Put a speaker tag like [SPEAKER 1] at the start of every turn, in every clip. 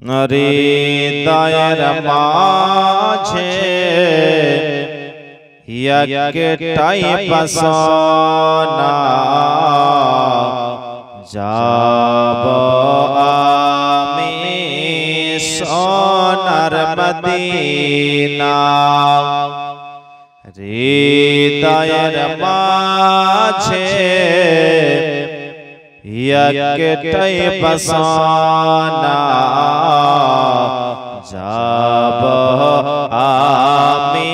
[SPEAKER 1] হৃদয়ের মাঝে একটাই বাসনা যাব আমি সোনার মদিনা। হৃদয়ের মাঝে একটাই বাসনা যাব আমি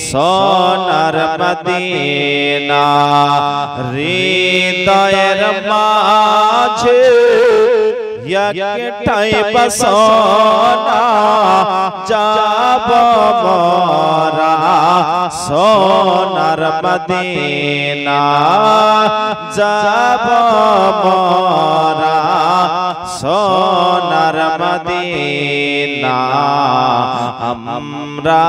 [SPEAKER 1] সোনার মদিনা। হৃদয়ের মাঝে একটাই বাসনা যাব মোরা সোনার মদিনা। যাব মোরা সোনার মদিনা। আমরা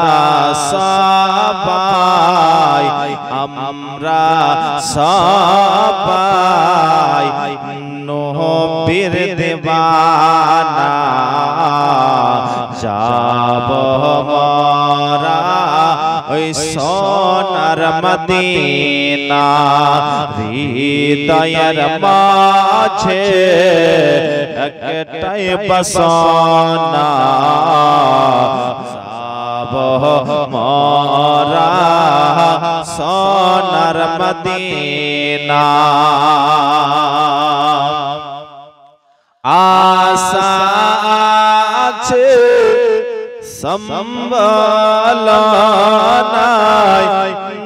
[SPEAKER 1] সবাই নবীর দিওয়ানা। যাব মোরা ওই সোনার মদিনা। হৃদয়ের মাঝে একটাই বাসনা যাব মোরা সোনার মদিনা। আশা আছে সম্বল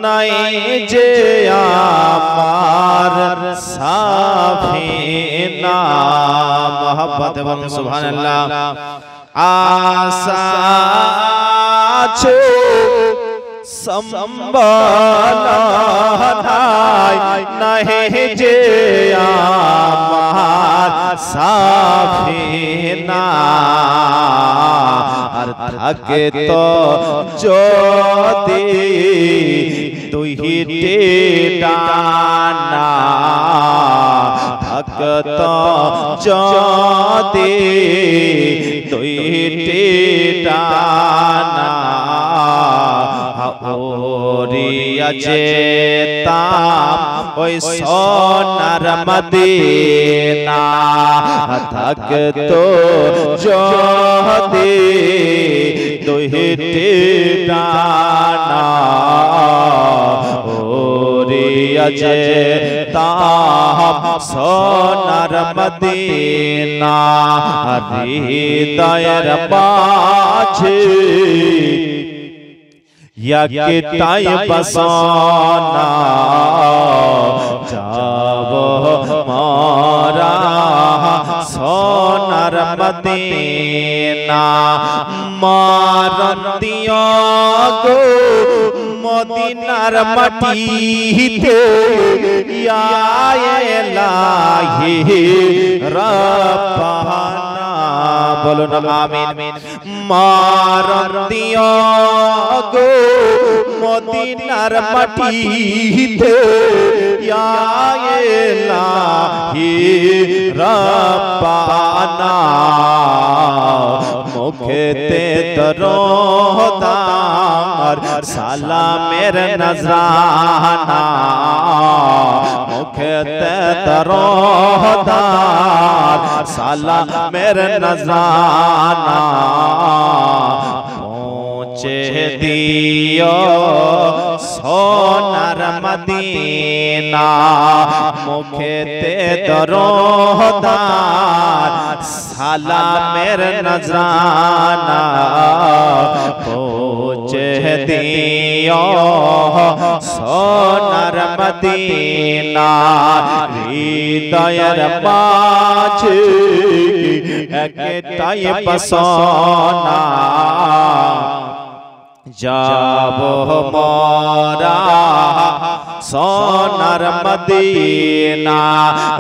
[SPEAKER 1] নাই যে আমার সাফিনা। মোহাম্মত এবং সুবহানাল্লাহ। আশা আছে সম্বল নাই যে আমার সাফিনা। আর থাকে তো যদি দুইটি ডানা। থাকে তো যদি দুইটি ডানা। ওরিয়া যেতাম ওই সোনার মদিনা। থাকতো যদি দুইটি ডানা। ওরিয়া যেতাম সোনার মদিনা। হৃদয়ের মাঝে একটাই বাসনা যাব মোরা সোনার মদিনা। মরণ দিও গো মদিনার মাটিতে ইয়া ইলাহি রব্বানা। বলুন আমিন। মরণ দিও গো মদিনার মাটিতে ইয়া ইলাহি রব্বানা। মুখেতে দরুদার সালামের নজরানা। মুখেতে দরুদার সালামের নজরানা। পৌঁছে দিও সোনার মদিনা। মুখেতে দরুদার সালামের নজরানা। পৌঁছে দিও সোনার মদিনা। হৃদয়ের মাঝে একটাই বাসনা যাব মোরা সোনার মদিনা।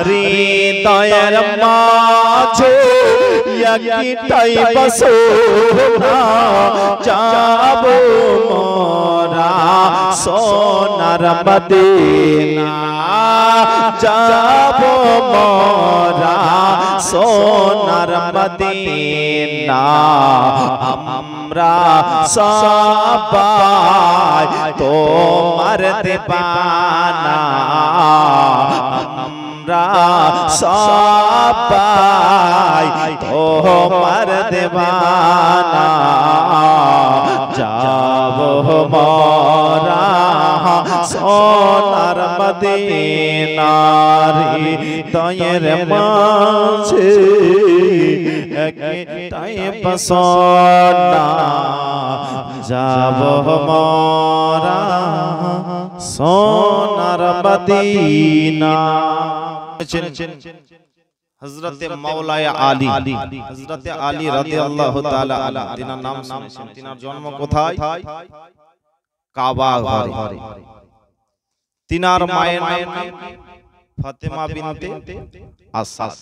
[SPEAKER 1] হৃদয়ের মাঝে একটাই বাসনা যাব মোরা সোনার মদিনা যাব মোরা সোনার মদিনা আমরা সবাই তোমার দিবানা আমরা সবাই তোমার দিবানা যাব মোরা সোনার মদিনার হৃদয়ের মাঝে একটাই বাসনা যাব মোরা সোনার মদিনা। হযরতে মাওলানা আলী হযরতে আলী রাদিয়াল্লাহু তাআলা আনহু তিনার নাম শুনেছেন। তিনার জন্ম কোথায়? কাবা ঘরে। তিনার মায়ের নাম ফাতেমা বিনতে আসাদ।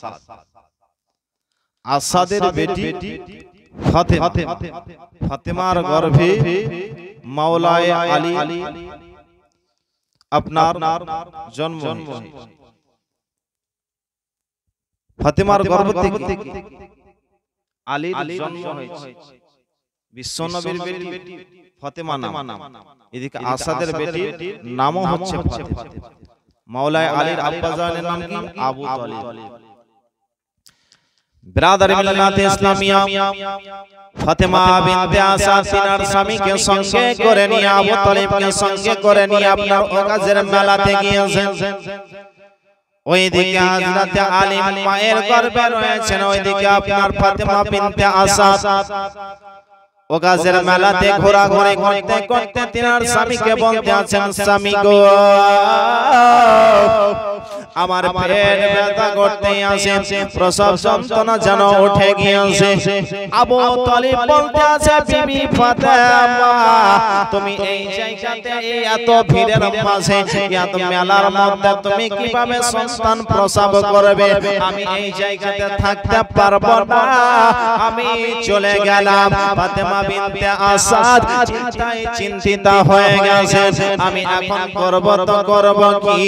[SPEAKER 1] আসাদের বেটি ফাতেমা। ফাতেমার গর্ভে মাওলানা আলী আপনার জন্ম। ফাতেমার গর্ভ থেকে আলীর জন্ম হয়েছে। বিশ্বনবীর বেটি ফাতেমা নাম। এদিকে আসাদের বেটির নামও হচ্ছে ফাতেমা। মাওলানা আলীর আব্বা জানের নাম কি? আবু তালিব। বিরাদার মিল্লাতে ইসলামিয়া ফাতেমা বিনতে আসাদ তিনার স্বামীকে সঙ্গে করে নিয়ে আবু তালিবকে সঙ্গে করে নিয়ে আপনার ওকাজের মেলাতে গিয়েছেন। ওইদিকে হযরতে আলী মায়ের গর্ভে রয়েছেন, ওইদিকে আপনার ফাতেমা বিনতে আসাদ ওকাজের মেলাতে ঘোরাঘুরি করতে করতে তিনার স্বামীকে বলতে আছেন, স্বামী গো আমার পেট ব্যথা করতে আসে, প্রসব যন্ত্রণা যেন উঠে গিয়েছে। আবু তালিব বলতে আছে, বিবি ফাতেমা তুমি এই জায়গাতে এত ভিড়ের মাঝে এত মেলার মধ্যে তুমি কিভাবে সন্তান প্রসব করবে? আমি এই জায়গাতে থাকতে পারবো না, আমি চলে গেলাম। ফাতেমা বিনতে আসাদ চিন্তায় চিন্তিত হয়ে গেছেন, আমি এখন করব তো করব কি?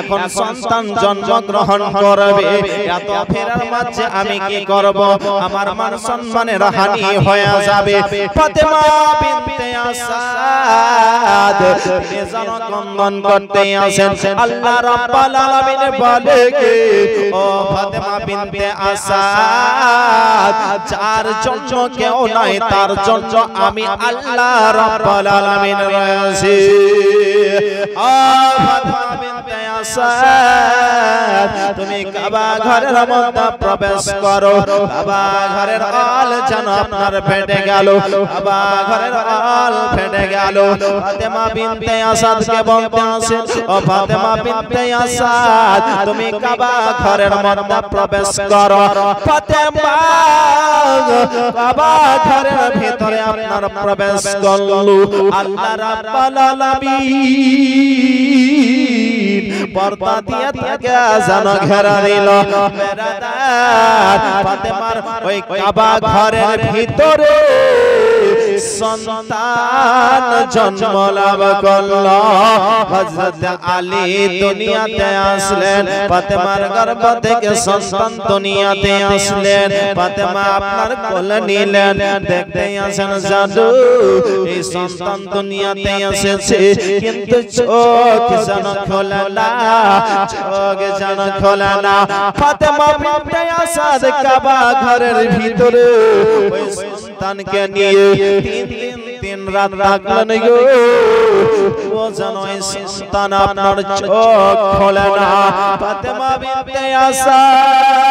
[SPEAKER 1] এখন সন্তান জন্মগ্রহণ করবে, এত ফেরার মাঝে আমি কি করব? আমার মান সম্মানের হানি হয়ে যাবে। ফাতেমা বিনতে আসাদ নিজান কন্দন করতে আসেন। আল্লাহ রাব্বুল আলামিন বলে কে ও ফাতেমা বিনতে আসাদ যার জন্য কেউ নাই তার জন্য আমি আল্লাহ রাব্বুল আলামিন রয়েছি। ও ফাতেমা বিনতে আসাদ তুমি কাবা ঘরের মধ্যে প্রবেশ করো। কাবা ঘরের আল যেন আপনার ফেটে গেল, কাবা ঘরের আল ফেটে গেল। ফাতেমা বিনতে আসাদকে বলতে আসেন, ও ফাতেমা বিনতে আসাদ তুমি কাবা ঘরের মধ্যে প্রবেশ করো। ফাতেমা কাবা ঘরের ভিতরে আপনার প্রবেশ করলো। আল্লাহ রাব্বুল আলামিন পর্দা দিয়ে তাকে যেন ঘেরা দিল। বেরাদার ফাতেমার ওই কাবা ঘরের ভিতরে সন্তান জন্ম লাভ করল। হযরত আলী দুনিয়াতে আসলেন, ফাতেমার গর্ভ থেকে সন্তান দুনিয়াতে আসলেন। ফাতেমা আপনার কোলে নিলেন, দেখতে আসেন জাদু এই সন্তান দুনিয়াতে এসেছে, কিন্তু চোখ যেন খোলে না, চোখ যেন খোলে না। ফাতেমা বিনতে আসাদ কাবা ঘরের ভিতরে ওই সন্তানকে নিয়ে তিন রাত থাকলেন গো। ও যেন এই সন্তান আপনার চোখ খোলে না। ফাতেমা বিনতে আসাদ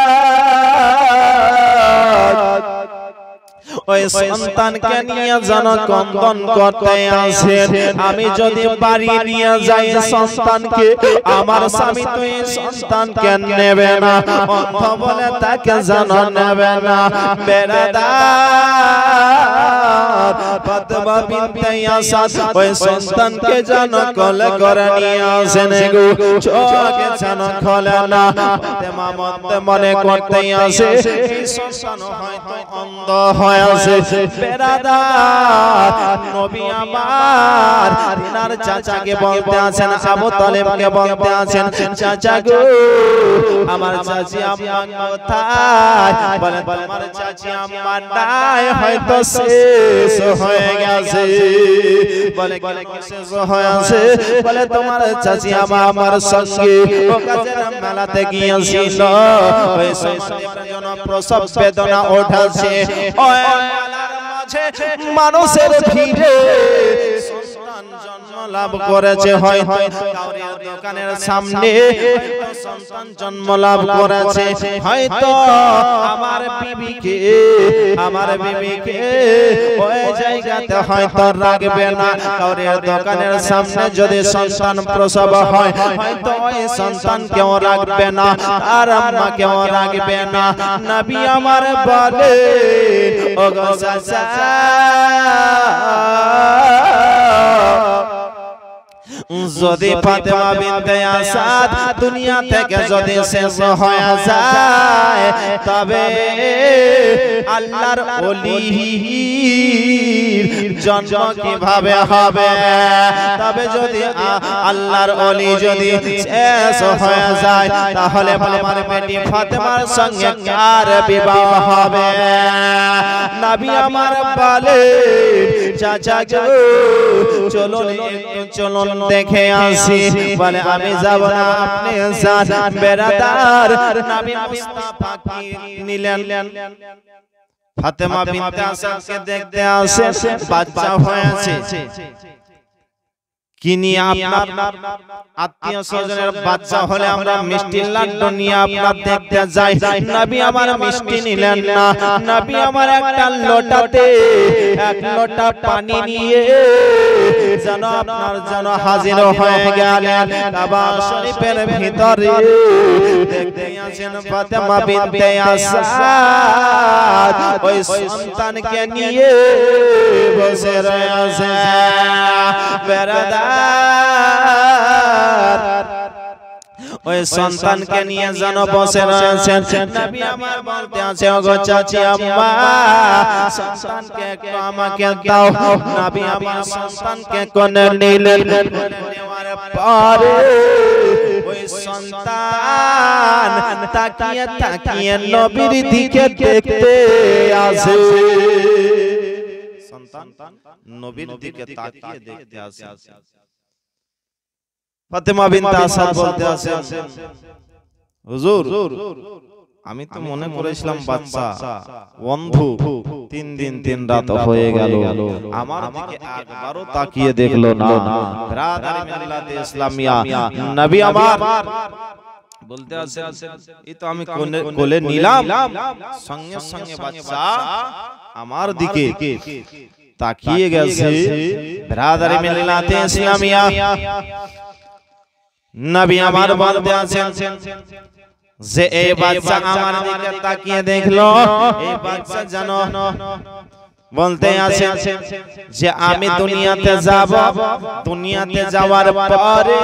[SPEAKER 1] ওই সন্তানকে নিয়ে যেন কন্দন করতে আসেন। আমি যদি বাড়ি নিয়ে যাই সন্তানকে, আমার স্বামী তো এই সন্তানকে নেবে না, অন্ধ বলে তাকে যেন নেবে না। বেরাদার ফাতেমা বিনতে আসাদ ওই সন্তানকে যেন কোলে করে নিয়ে আসেন গো চোখে যেন খোলে না ফাতেমা মনে করতে আসে এই সন্তান হয়তো অন্ধ হয়ে আছে বেরাদার নবী আমার তিনার চাচাকে বলতে আছেন আবু তালেবকে বলতে আছেন চাচা গো আমার চাচি আম্মা কোথায় বলে তোমার চাচি আম্মা নাই হয়তো শেষ হয়ে গেছে বলে কি শেষ হয়ে আছে বলে তোমার চাচি আম্মা আমার সঙ্গে ও কাজের মেলাতে গিয়েছিল ওই সন্তানের জন্য প্রসব বেদনা ওঠাছে ওই মেলার মাঝে মানুষের ভিড়ে সন্তান জন্ম লাভ করেছে হয়তো কাউরির দোকানের সামনে সন্তান জন্ম লাভ করেছে হয়তো আমার বিবিকে ওই জায়গাতে হয়তো রাখবে না কাউরির দোকানের সামনে যদি সন্তান প্রসব হয় হয়তো ওই সন্তান কেউ রাখবে না আর আম্মা কেউ রাখবে না নবী আমার বলে ও গো চাচা যদি ফাতেমা বিনতে আসাদ দুনিয়া থেকে যদি শেষ হয়ে যায় তবে আল্লাহর ওলির জন্ম কিভাবে হবে তবে যদি আল্লাহর ওলি যদি শেষ হয়ে যায় তাহলে আমার বেটি ফাতেমার সঙ্গে কার বিবাহ হবে নবী আমার বলে চাচা গো চলুন দেখে আসি বলে আমি যাব না আপনি যান বেরাদার নবী মুস্তাফা কি নিলেন ফাতেমা বিনতে আসাদকে দেখতে আসে বাচ্চা হয়েছে কিনি আপনার আত্মীয় স্বজনের বাচ্চা হলে আমরা মিষ্টি লাড্ডু নিয়ে আপনার দেখতে যাই নবী আমার মিষ্টি নিলেন না নবী আমার একটা লোটাতে এক লোটা পানি নিয়ে যেন আপনার যেন হাজির হয়ে গেলেন কাবা শরীফের ভিতরে দেখতে আছেন ফাতেমা বিনতে আসাদ ওই সন্তানকে নিয়ে বসে রয়েছে বেরাদার ওই সন্তানকে নিয়ে যেন বসে রয়েছেন নবী আমার বলতে আছে ওগো চাচি আম্মা সন্তানকে একটু আমাকে দাও নবী আমার সন্তানকে কোলে নিলেন নেওয়ার পরে ওই সন্তান তাকিয়ে নবীর দিকে দেখতে আসে সন্তান নবীর দিকে তাকিয়ে দেখতে আসে ফাতেমা বিনতে আসাদ বলতে আছেন হুজুর আমি তো মনে করেছিলাম বাচ্চা বন্ধু 3 দিন 3 রাত হয়ে গেল আমার দিকে একবারও তাকিয়ে দেখলো না ব্রাদার মিল্লাতে ইসলামিয়া নবী আমার বলতে আছেন এই তো আমি কোলে নিলাম সঙ্গে সঙ্গে বাচ্চা আমার দিকে তাকিয়ে গেছে ব্রাদার মিল্লাতে ইসলামিয়া নবী আমার বলতে আছেন যে এই বাচ্চা আমার দিকে তাকিয়ে দেখলো এই বাচ্চা জানো বলতে আছে যে আমি দুনিয়াতে যাব দুনিয়াতে যাওয়ার পরে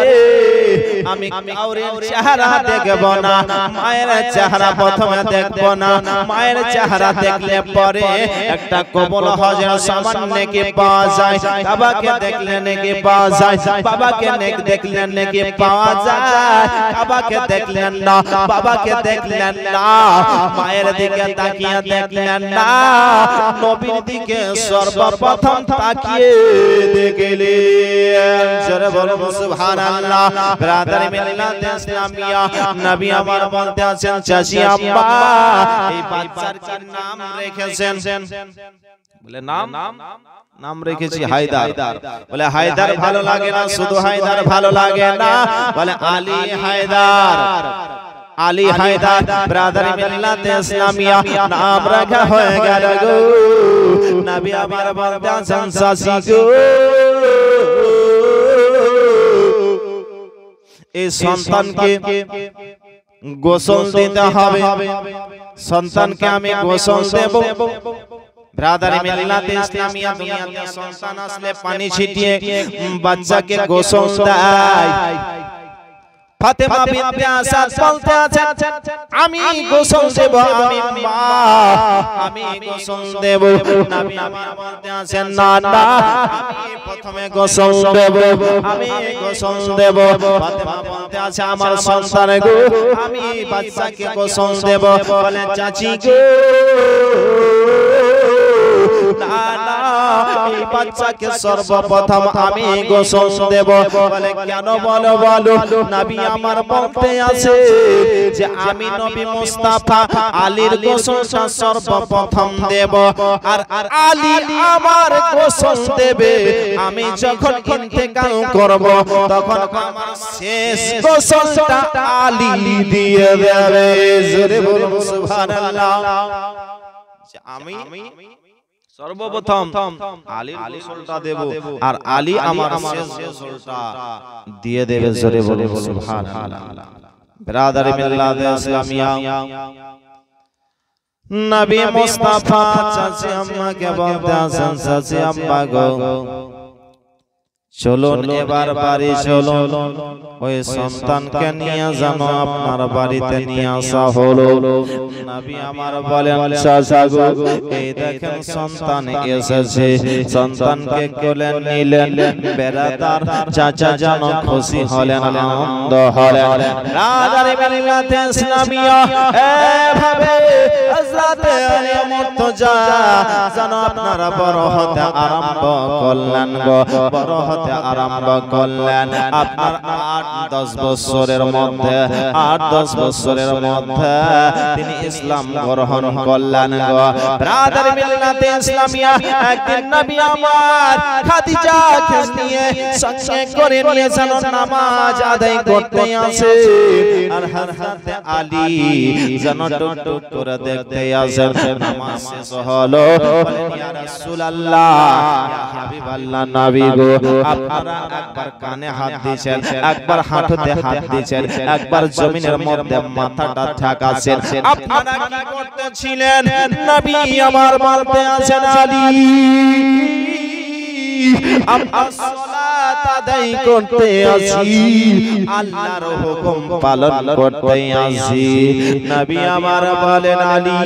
[SPEAKER 1] আমি কাউরের চেহারা দেখব না মায়ের চেহারা প্রথমে দেখব না মায়ের চেহারা দেখলে পরে একটা কবুল হজের সমান নেকি পাওয়া যায় বাবাকে দেখলে নেকি পাওয়া যায় বাবাকে দেখলে নেকি পাওয়া যায় বাবাকে দেখলেন না বাবাকে দেখলেন না মায়ের দিকে তাকিয়ে দেখলেন না নবীর দিকে সর্বপ্রথম তাকিয়ে দেখলেন জোরে বলো সুবহানাল্লাহ ব্রাদার মিল্লাতে ইসলামিয়া নবী আমার বলতে আছেন চাচি আম্মা এই বাচ্চার কি নাম রেখেছেন বলে নাম রেখেছি হায়দার বলে হায়দার ভালো লাগে না শুধু হায়দার ভালো লাগে না বলে আলী হায়দার আলী হায়দার ব্রাদার মিল্লাতে ইসলামিয়া নাম রাখা হয়ে গেল গো নবী আমার বলতে আছেন চাচি গো এই সন্তানকে গোসল দিতে হবে সন্তানকে আমি গোসল দেব ব্রাদার মিল্লাতে ইসলামিয়া দুনিয়াতে সন্তান আসলে পানি ছিটিয়ে বাচ্চাকে গোসল দেয়। ফাতেমা বিনতে আসাদ বলতে আছেন আমি গোসল দেব, আমি গোসল দেব। নবী আমার বলতে আছেন না না আমি প্রথমে গোসল দেব, আমি গোসল দেব। ফাতেমা বলতে আছে আমার সন্তান গো আমি বাচ্চাকে গোসল দেব। বলে চাচি গো না না এই বাচ্চাকে সর্বপ্রথম আমি গোসল দেব। বলে কেন বলো বলো। নবী আমার বলতে আছে যে আমি নবী মুস্তাফা আলীর গোসলটা সর্বপ্রথম দেব, আর আলী আমার গোসল দেবে। আমি যখন ইন্তেকাল করব তখন আমার শেষ গোসলটা আলী দিয়ে দেবে। জোরে বলুন সুবহানাল্লাহ। আমি সর্বপ্রথম আলীর গোসলটা দেব আর আলী আমার শেষ গোসলটা দিয়ে দেবে। জোরে বলুন সুবহানাল্লাহ। ব্রাদারি মিল্লাতে ইসলামিয়া নবী মুস্তাফা চাচি আম্মাকে বলতে আছেন চাচি আম্মা গো চলুন এবার বাড়ি চলুন, ওই সন্তানকে নিয়ে যেন আপনার বাড়িতে নিয়ে আসা হলো। নবী আমার বলেন চাচা গো এই দেখেন সন্তান এসেছে। সন্তানকে কোলে নিলেন, বেরাদার চাচা যেন খুশি হলেন, আনন্দ হলেন। ব্রাদারি মিল্লাতে ইসলামিয়া এভাবে হযরত আলী মুর্তজা যেন আপনারা বড় হতে আরম্ভ করলেন গো, বড় হতে আরম্ভ করলেন। আপনার 8-10 বছরের মধ্যে 8-10 বছরের মধ্যে তিনি ইসলাম গ্রহণ করলেন গো। ব্রাদার মিল্লাতে ইসলামিয়া একদিন নবী আমার খাদিজাকে নিয়ে সঙ্গে করে নিয়ে যেন নামাজ আদায় করতে আসে, আর হযরত আলী যেন টুক টুক করে দেখতে আসেন। নামাজ শেষ হলো, বলেন ইয়া রাসূলুল্লাহ ইয়া হাবিবাল্লাহ নবী গো আপনারা একবার কানে হাত দিয়েছেন, একবার হাঁটুতে হাত দিয়েছেন, একবার জমিনের মধ্যে মাথাটা ঠেকাছেন, আপনারা কি করতেছিলেন? নবী আমার বলতে আছেন আলী আমরা সালাত আদায় করতে আছি, আল্লাহর হুকুম পালন করতে আছি। নবী আমার বলেন আলী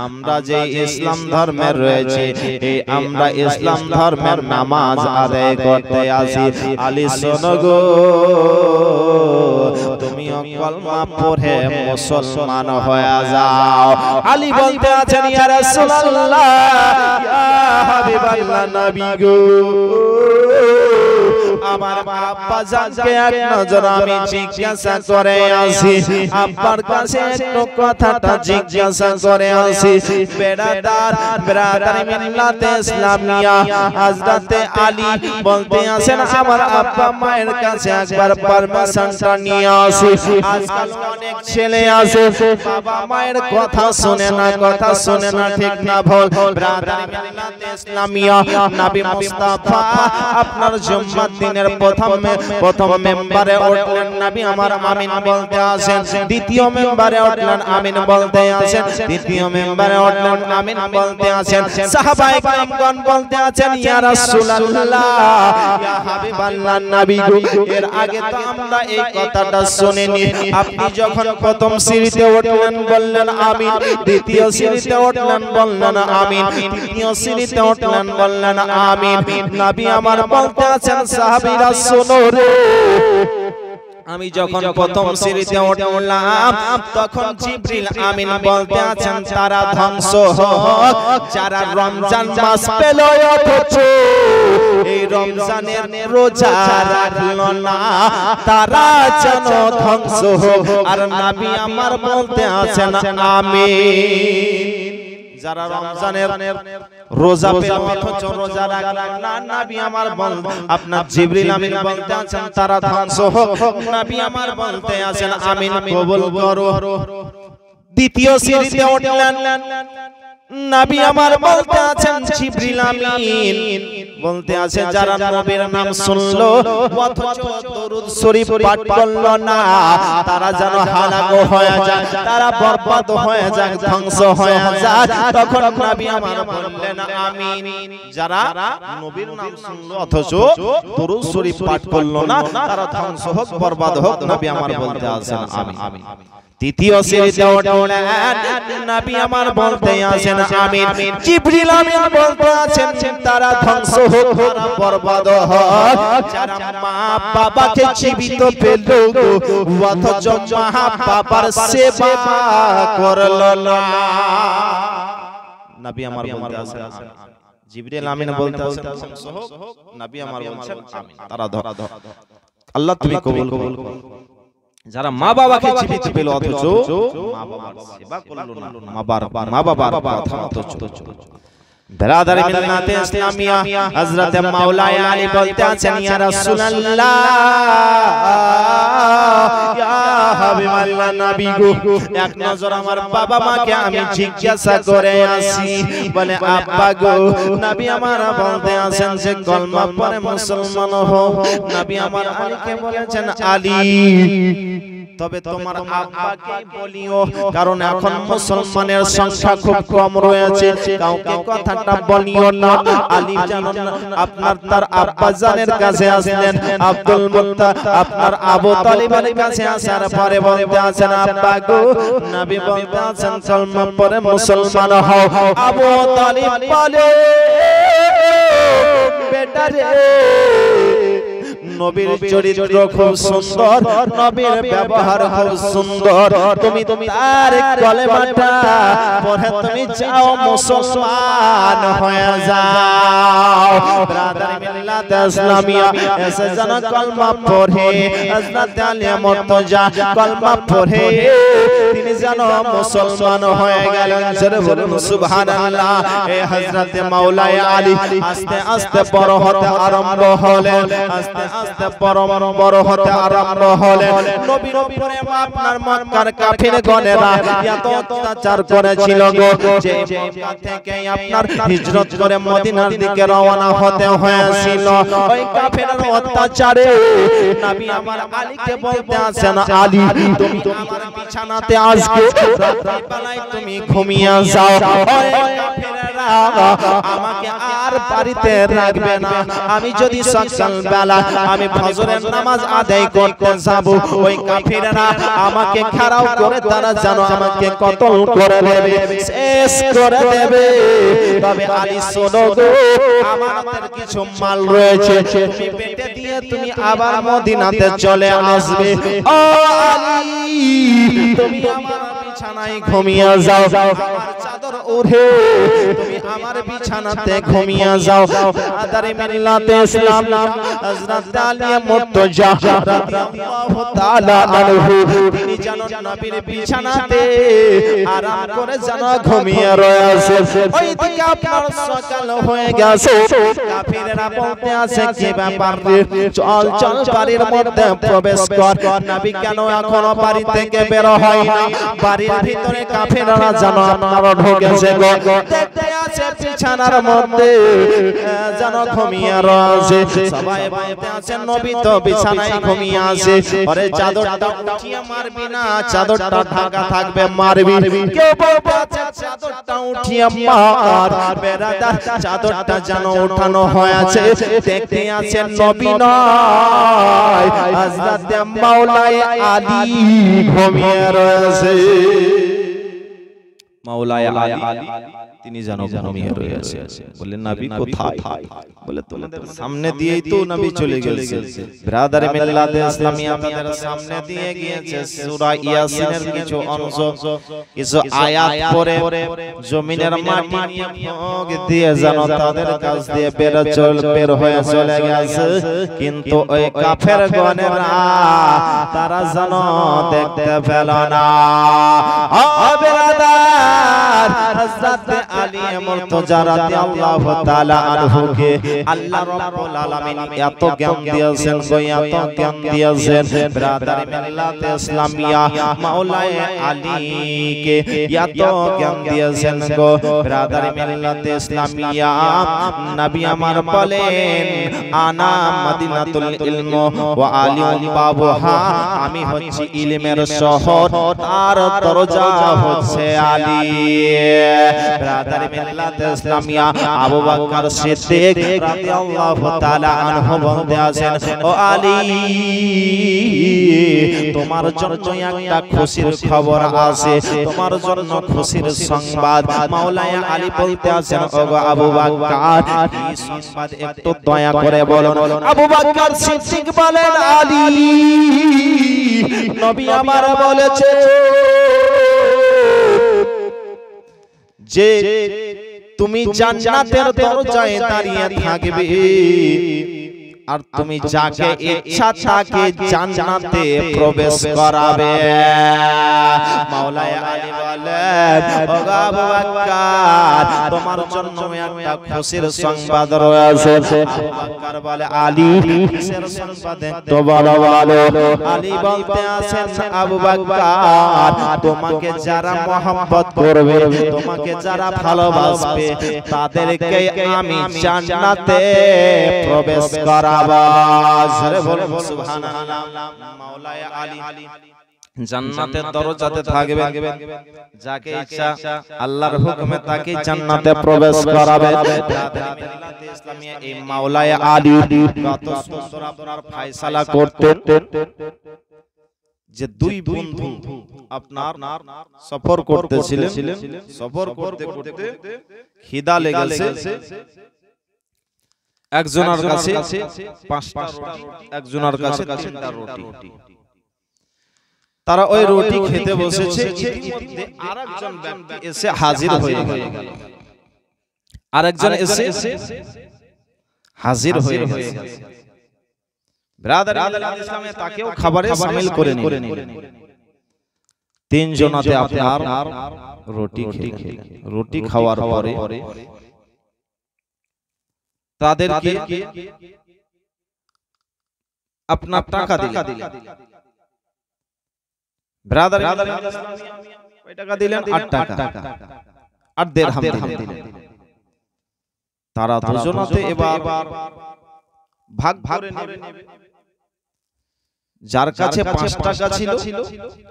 [SPEAKER 1] আমরা যে ইসলাম ধর্মে রয়েছে এই আমরা ইসলাম ধর্মের নামাজ আদায় করতে আসি। আলী শোনো গো তুমিও কলমা পড়ে মুসলমান হয়ে যাও। আলী বলতে আছেন ইয়া রাসূলুল্লাহ ইয়া হাবিবাল্লাহ নবী গো আমার আব্বা জানকে এক নজর আমি জিজ্ঞাসা করে আসি, আব্বার কাছে একটু কথাটা জিজ্ঞাসা করে আসি। ব্রাদারি মিল্লাতে ইসলামিয়া হযরত আলী বলতে আছেন আমার আব্বা মায়ের কাছে একবার পারমিশনটা নিয়ে আসি। আজকাল অনেক ছেলে আছে বাবা মায়ের কথা শুনে না, কথা শুনে না, ঠিক না ভুল? ব্রাদারি মিল্লাতে ইসলামিয়া নবী মুস্তাফা আপনার জুম্মার দিনের প্রথম মেম্বারে উঠলেন, নবী আমার আমিন বলতে আছেন। দ্বিতীয় মেম্বারে উঠলেন, আমিন বলতে আছেন। তৃতীয় মেম্বারে উঠলেন, আমিন বলতে আছেন। সাহাবায়ে কেরামগণ বলতে আছেন ইয়া রাসূলুল্লাহ ইয়া হাবিবাল্লাহ নবী গো এর আগে তো আমরা এই কথাটা শুনিনি। আপনি যখন প্রথম সিঁড়িতে উঠলেন বললেন আমিন, দ্বিতীয় সিঁড়িতে উঠলেন বললেন আমিন, তৃতীয় সিঁড়িতে উঠলেন বললেন আমিন। নবী আমার বলতে আছেন সাহাবীরা শোনো রে আমি যখন প্রথম সিঁড়িতে উঠলাম তখন জিবরিল আমিন বলতে আছেন তারা ধ্বংস হোক যারা রমজান মাস পেল অথচ এই রমজানের রোজা রাখলো না, তারা যেন ধ্বংস হোক। আর নবী আমার বলতে আছেন আমিন। যারা রমজানের রোজা পেল অথচ রোজা রাখলেন না, নবী আমার আপনার জিবরিল আমিন বলতে আছেন তারা ধ্বংস হোক। নবী আমার বলতে আছেন আমিন কবুল করো। দ্বিতীয় সিঁড়িতে উঠলেন, নবী আমার বলতে আছেন জিবরিল আমিন বলতে আছে যারা নবীর নাম শুনলো অথচ দরুদ শরীফ পাঠ করলো না তারা যেন হালাক হয়ে যায়, তারা বরবাদ হয়ে যায়, ধ্বংস হয়ে যায়। তখন নবী আমার বললেন আমিন। যারা নবীর নাম শুনলো অথচ দরুদ শরীফ পাঠ করলো না তারা ধ্বংস হোক, বরবাদ হোক। নবী আমার বলতে আছেন আমিন। তৃতীয় সিরিজে উঠলেন নবী আমার বলতে আছেন আমিন। জিবরিল আমিন বলতে আছেন তারা ধ্বংস হোক, তারা বরবাদ হোক। যারা মা বাবাকে জীবিত পেল অথচ মা বাবার সেবা করলো না। নবী আমার বলতে আছেন জিবরিল আমিন বলতে আছেন ধ্বংস হোক, নবী আমার বলছেন আমিন। তারা ধরা আল্লাহ তুমি কবুল করো। যারা মা বাবাকে জীবিত পেল অথচ মা বাবার সেবা করলো না, মা বাবার কথা অথচ। বিরাদার মিল্লাতে ইসলামিয়া হযরত মাওলানা আলী বলতে আছেন ইয়া রাসূলুল্লাহ ইয়া হাবিবাল্লাহ নবী গো এক নজর আমার বাবা মাকে আমি জিজ্ঞাসা করে আসি। বলে আব্বা গো, নবী আমার বলতে আছেন যে কলমা পড়ে মুসলমান হও। নবী আমার আলীকে বলেছেন আলী তবে তোমার আব্বাকে বলিও, কারণ এখন মুসলমানের সংখ্যা খুব কম রয়েছে, কাউকে কথাটা বলিও না। আলী জানেন আপনার তার আব্বা জানের কাছে আসলেন আব্দুল মুত্তালিব আপনার আবু তালিবের কাছে আসার পরে বলতে আছেন আব্বা গো, নবী বলতে আছেন কলমা পড়ে মুসলমান হও। আবু তালিব বলে বেটা রে নবীর চরিত্র খুব সুন্দর, নবীর ব্যবহার খুব সুন্দর, তুমি তার কলেমাটা পড়ে তুমি যাও মুসলমান হয়ে যাও। ব্রাদার মিল্লাত ইসলামিয়া এসে যেন কলমা পড়ে হযরত আলী মুর্তজা কলমা পড়ে তিনি যেন মুসলমান হয়ে গেলেন। জোরে বলুন সুবহানাল্লাহ। এ হযরত মাওলানা আলী আস্তে আস্তে বড় হতে আরম্ভ হলেন, আস্তে আস্তে বড় হতে আরম্ভ হলেন। নবীর উপরে আপনার মক্কার কাফিরগণেরা এত অত্যাচার করেছিল গো যে মক্কা থেকে আপনার হিজরত করে মদিনার দিকে রওনা হতে হয়েছিল। ওই কাফেরের অত্যাচারে নবী আমার আলীকে বলতে আছেন আলী তুমি আমার বিছানাতে আজকে রাত্রিবেলায় তুমি ঘুমিয়ে যাও। ওই কাফেরেরা আমাকে আর বাড়িতে রাখবে না, আমি যদি সকাল বেলা আমি ফজরের নামাজ আদায় করতে যাব ওই কাফিররা আমাকে ঘেরাও করে তারা যেন আমাকে কতল করে দেবে, শেষ করে দেবে। তবে আলী শোনো গো, আমাদের কিছু মাল রয়েছে, তুমি পেটে দিয়ে তুমি আবার মদিনাতে চলে আসবে। ও আলী তুমি আমার বিছানায় ঘুমিয়ে যাও, আমার চাদর ওড়ে তুমি আমার বিছানাতে ঘুমিয়ে যাও। আদারে মিল্লাতে ইসলাম হযরত আলী মুর্তজা রাদিয়াল্লাহু তাআলা আনহু তিনি যেন নবীর বিছানাতে আরাম করে যেন ঘুমিয়ে রয়েছে। ওই দিকে আপনার সকাল হয়ে গেছে, কাফিররা বলতে আছে কি ব্যাপার রে, চল চল বাড়ির মধ্যে প্রবেশ কর। নবী কেন এখনো বাড়ি থেকে বের হয় না? বাড়ির ভিতরে কাফিররা যেন আপনারা ঢুকেছে গো, দেখতে আছে বিছানার মধ্যে যেন ঘুমিয়ে রয়েছে। সবাই বলতে আছে নবী তো বিছানায় ঘুমিয়ে আছে, আরে চাদরটা উঠিয়ে মারবি না, চাদরটা ঢাকা থাকবে মারবি। কেউ বলতে আছে চাদরটা উঠিয়ে মার। বেরাদার চাদরটা যেন উঠানো হয়েছে, দেখতে আছে নবী নয় হযরত মাওলানা আলী ঘুমিয়ে রয়েছে। মাওলানা আলী তিনি যেন ঘুমিয়ে রয়েছে। বললেন নবী কোথায়? বলে তোমাদের সামনে দিয়েই তো নবী চলে গেছে। ব্রাদার মিল্লাতে ইসলামিয়া আপনাদের সামনে দিয়ে গিয়েছে সূরা ইয়াসিনের কিছু অংশ, কিছু আয়াত পড়ে জমিনের মাটি নিয়ে ফোঁক দিয়ে যেন তাদের কাছ দিয়ে বের হয়ে চলে গেছে। কিন্তু ওই কাফের গণেরা তারা যেন দেখতে পেল না। ও ব্রাদার হযরত আলী মুর্তজা রাদিয়াল্লাহু তাআলা আনহুকে আল্লাহ রাব্বুল আলামিন এত জ্ঞান দিয়েছেন গো, এত জ্ঞান দিয়েছেন ব্রাদার মিল্লাত ইসলামিয়া মাওলায়ে আলীকে এত জ্ঞান দিয়েছেন গো ব্রাদার মিল্লাত ইসলামিয়া। নবী আমার বলেন আনা মদিনাতুল ইলম ওয়া আলিম বাবুহা, আমি হচ্ছি ইলমের শহর, তার দরজা হচ্ছে আলী। ব্রাদার মিল্লাত ইসলামিয়া আবু বকর সিদ্দিক রাদিয়াল্লাহু তাআলা আনহু বলতে আছেন, ও আলী তোমার জন্য একটা খুশির খবর আছে, তোমার জন্য খুশির সংবাদ। মাওলানা আলী বলতে আছেন, ও গো আবু বকর এই সংবাদ একটু দয়া করে বলুন। আবু বকর সিদ্দিক বলেন, আলী নবী আমার বলেছে যে তুমি জান্নাতের দরজায় দাঁড়িয়ে থাকবে আর তুমি যাকে ইচ্ছা তাকে জান্নাতে প্রবেশ করাবে। মাওলানা আলী বলেন, ও আবু বকর তোমার জন্য একটা খুশির সংবাদ রয়েছে। আবু বকর বলে, আলী কিসের সংবাদ তো বলো। আলী বলতে আছেন, আবু বকর তোমাকে যারা মহব্বত করবে, তোমাকে যারা ভালোবাসবে তাদেরকে আমি জান্নাতে প্রবেশ করাবো। সুবহানাল্লাহ। মাওলানা আলী জান্নাতের দরজাতে থাকবে, যাকে ইচ্ছা আল্লাহর হুকুমে তাকে জান্নাতে প্রবেশ করাবে। মিল্লাতে ইসলামিয়া এই মাওলানা আলী কত সুন্দর আপনার ফয়সালা করতেন যে দুই বন্ধু আপনার সফর করতেছিলেন, সফর করতে করতে খিদা লেগেছে, একজনের কাছে 5টা রুটি, একজনের কাছে 3টা রুটি। তারা ওই রুটি খেতে বসেছে, ইতিমধ্যে আরেকজন ব্যক্তি এসে হাজির হয়ে গেল। আরেকজন এসে হাজির হয়ে গেল। ব্রাদার ইসলামে তাকেও খাবারে শামিল করে নিলেন। তিনজনাতে আপনার রুটি খেলেন। রুটি খাওয়ার পরে তাদেরকে আপনার টাকা দিলেন। ব্রাদার কয় টাকা দিলেন? 8 টাকা, 8 দিরহাম দিলেন। তারা দুজনাতে এবার ভাগ করে নেবে। যার কাছে 5 টাকা ছিল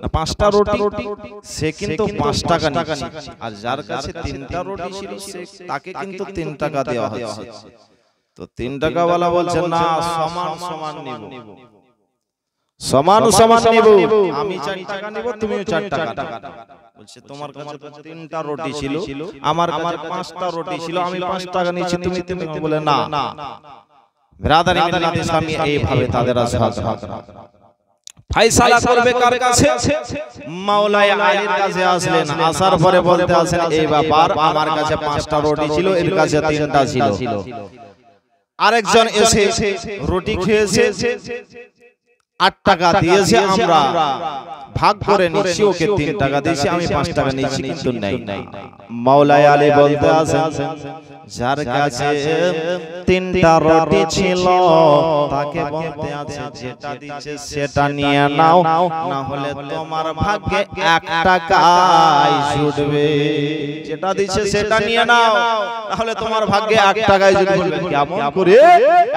[SPEAKER 1] না 5টা রুটি, সে কিন্তু 5 টাকা নিচ্ছে, আর যার কাছে 3টা রুটি ছিল তাকে কিন্তু 3 টাকা দেওয়া হচ্ছে। তো 3 টাকা ওয়ালা বলছে, না সমান সমান নিব, সমান সমান নিব, আমি 4 টাকা নিব, তুমিও 4 টাকা। বলছে তোমার কাছে 3টা রুটি ছিল, আমার কাছে 5টা রুটি ছিল, আমি 5 টাকা নিচ্ছি, তুমি 3 টাকা। বলে না। ব্রাদার মিল্লাত ইসলামিয়া এইভাবে তাদের ফয়সালা করবে কার কাছে? মাওলানা আলীর কাছে আসলেন। আসার পরে বলতে আছেন, এই ব্যাপার আমার কাছে 5টা রুটি ছিল, এর কাছে 3টা ছিল। আরেকজন এসে রুটি খেয়েছে, 8 টাকা দিয়েছে, আমরা ভাগ করে নিচ্ছি, ওকে 3 টাকা দিয়েছি, আমি 5 টাকা নিচ্ছি, কিন্তু নাই। মাওলানা আলী বলতে আছেন, যার কাছে 3টা রুটি ছিল তাকে বলতে আছে, যেটা দিচ্ছে সেটা নিয়ে নাও, না হলে তোমার ভাগ্যে 1 টাকাই জুটবে। যেটা দিচ্ছে সেটা নিয়ে নাও, না হলে তোমার ভাগ্যে 1 টাকাই জুটবে। কেমন করে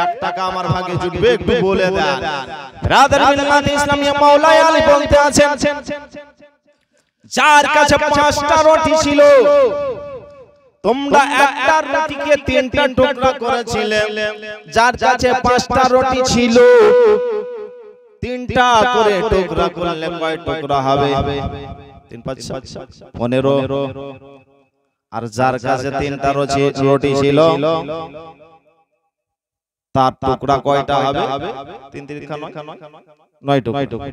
[SPEAKER 1] 1 টাকা আমার ভাগ্যে জুটবে একটু বলে দেন। ব্রাদার মিল্লাত ইসলামিয়া মাওলানা আলী বলতে আছেন, যার কাছে 5টা রুটি ছিল, তোমরা একটা রুটিকে 3টা টুকরা করেছিলে, যার কাছে 5টা রুটি ছিল 3টা করে টুকরা করলে কয় টুকরা হবে? 3 5 15। আর যার কাছে 3টা রুটি ছিল তার টুকরা কয়টা হবে? 3 3 9 টুকরা।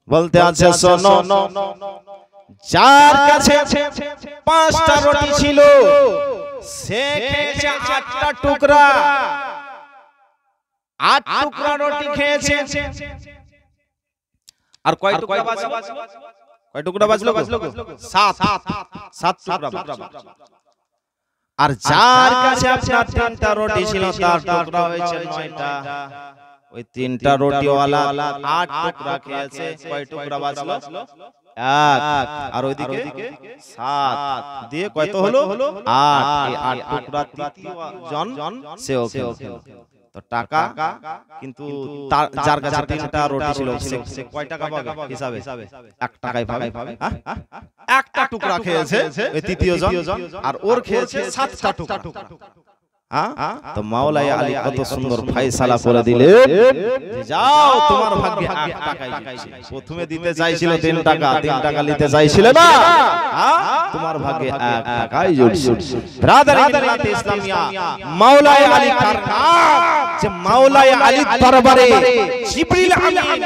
[SPEAKER 1] বলতে আছে, শোনো, যার কাছে 5টা রুটি ছিল সে খেয়েছে 8টা টুকরা, 8 টুকরা রুটি খেয়েছে। আর কয় টুকরা বাঁচলো? কয় টুকরা বাজলো? 7 টুকরা। আর যার কাছে আপনার 3টা রুটি ছিল তার টুকরা হয়েছে 9টা। ওই 3টা রুটিওয়ালা 8 টুকরা খেয়েছে। কয় টুকরা বাজলো? 1। আর ওইদিকে 7 দিয়ে কত হলো? 8। এই 8 টুকরা তৃতীয় জন সেও খেলো। তো টাকা কিন্তু যার কাছে 3টা রুটি ছিল সে কয় টাকা পাবে হিসাবে? 1 টাকাই পাবে। একটা টুকরা খেয়েছে ওই তৃতীয় জন, আর ওর খেয়েছে 7টা টুকরা। তো মাওলাই আলী কত সুন্দর ফয়সালা করে দিলে, যাও তোমার ভাগ্যে 1 টাকাই জুটছে। প্রথমে দিতে চাইছিল 3 টাকা, 3 টাকা নিতে চাইছিল না, তোমার ভাগ্যে 1 টাকাই জুটছে। ব্রাদার মিল্লাতে ইসলামিয়া মাওলাই আলী কার নাম, যে মাওলাই আলীর দরবারে জিবরিল আমিন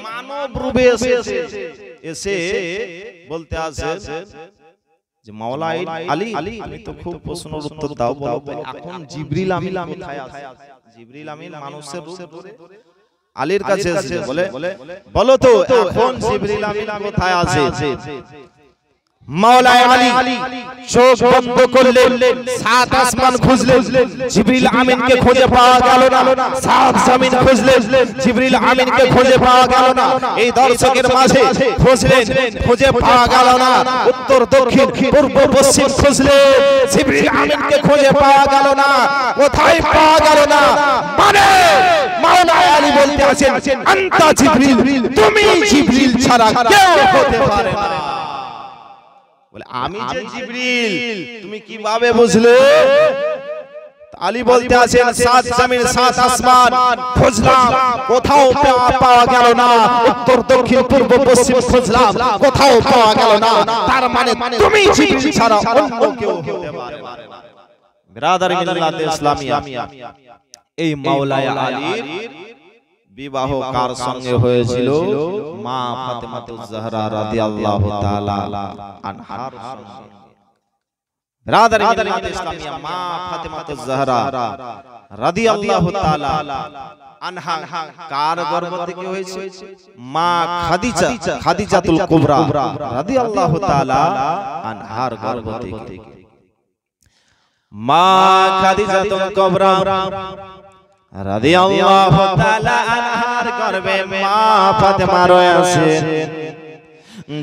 [SPEAKER 1] মানব রূপে এসে বলতে আছে যে মাওলাই আলী, আমি তো খুব প্রশ্নের উত্তর দাও, বলো এখন জিবরিল আমিন কোথায় আছে? জিবরিল আমিন মানুষের রূপ ধরে আলীর কাছে এসে বলে, বলো তো এখন জিবরিল আমিন কোথায় আছে? মাওলাই আলী চোখ বন্ধ করলেন, 7 আসমান খুঁজলেন, জিবরিল আমিনকে খুঁজে পাওয়া গেল না। 7 জমিন খুঁজলেন, জিবরিল আমিনকে খুঁজে পাওয়া গেল না। এই দর্শকের মাঝে খুঁজলেন, খুঁজে পাওয়া গেল না। উত্তর দক্ষিণ পূর্ব পশ্চিম খুঁজলেন, জিবরিল আমিনকে খুঁজে পাওয়া গেল না। কোথায় পাওয়া গেল না? মানে মাওলাই আলী বলতে আছেন, আনতা জিবরিল, তুমি জিবরিল ছাড়া কেউ হতে পারে না। আমি যে জিবরিল, তুমি কিভাবে বুঝলে? আলী বলতে আছেন, 7 জমিন 7 আসমান খুঁজলাম, কোথাও পাওয়া গেল না। উত্তর দক্ষিণ পূর্ব পশ্চিম খুঁজলাম, কোথাও পাওয়া গেল না। তার মানে তুমি জিবরিল ছাড়া অন্য কেউ হতে পারে না। ব্রাদার মিল্লাতে ইসলামিয়া, এই মাওলাই আলীর বিবাহ কার সঙ্গে হয়েছিল? মা ফাতেমাতুজ জাহরা রাদিয়াল্লাহু তাআলা আনহার সঙ্গে। ব্রাদার মিল্লাতে ইসলামিয়া, মা ফাতেমাতুজ জাহরা রাদিয়াল্লাহু তাআলা আনহা কার গর্ভ থেকে হয়েছে? মা খাদিজাতুল কুবরা রাদিয়াল্লাহু তাআলা আনহার গর্ভ থেকে। মা খাদিজাতুল কুবরা রাদিয়াল্লাহু তাআলা আনহার গর্ভে মা ফাতেমা রয়েছে।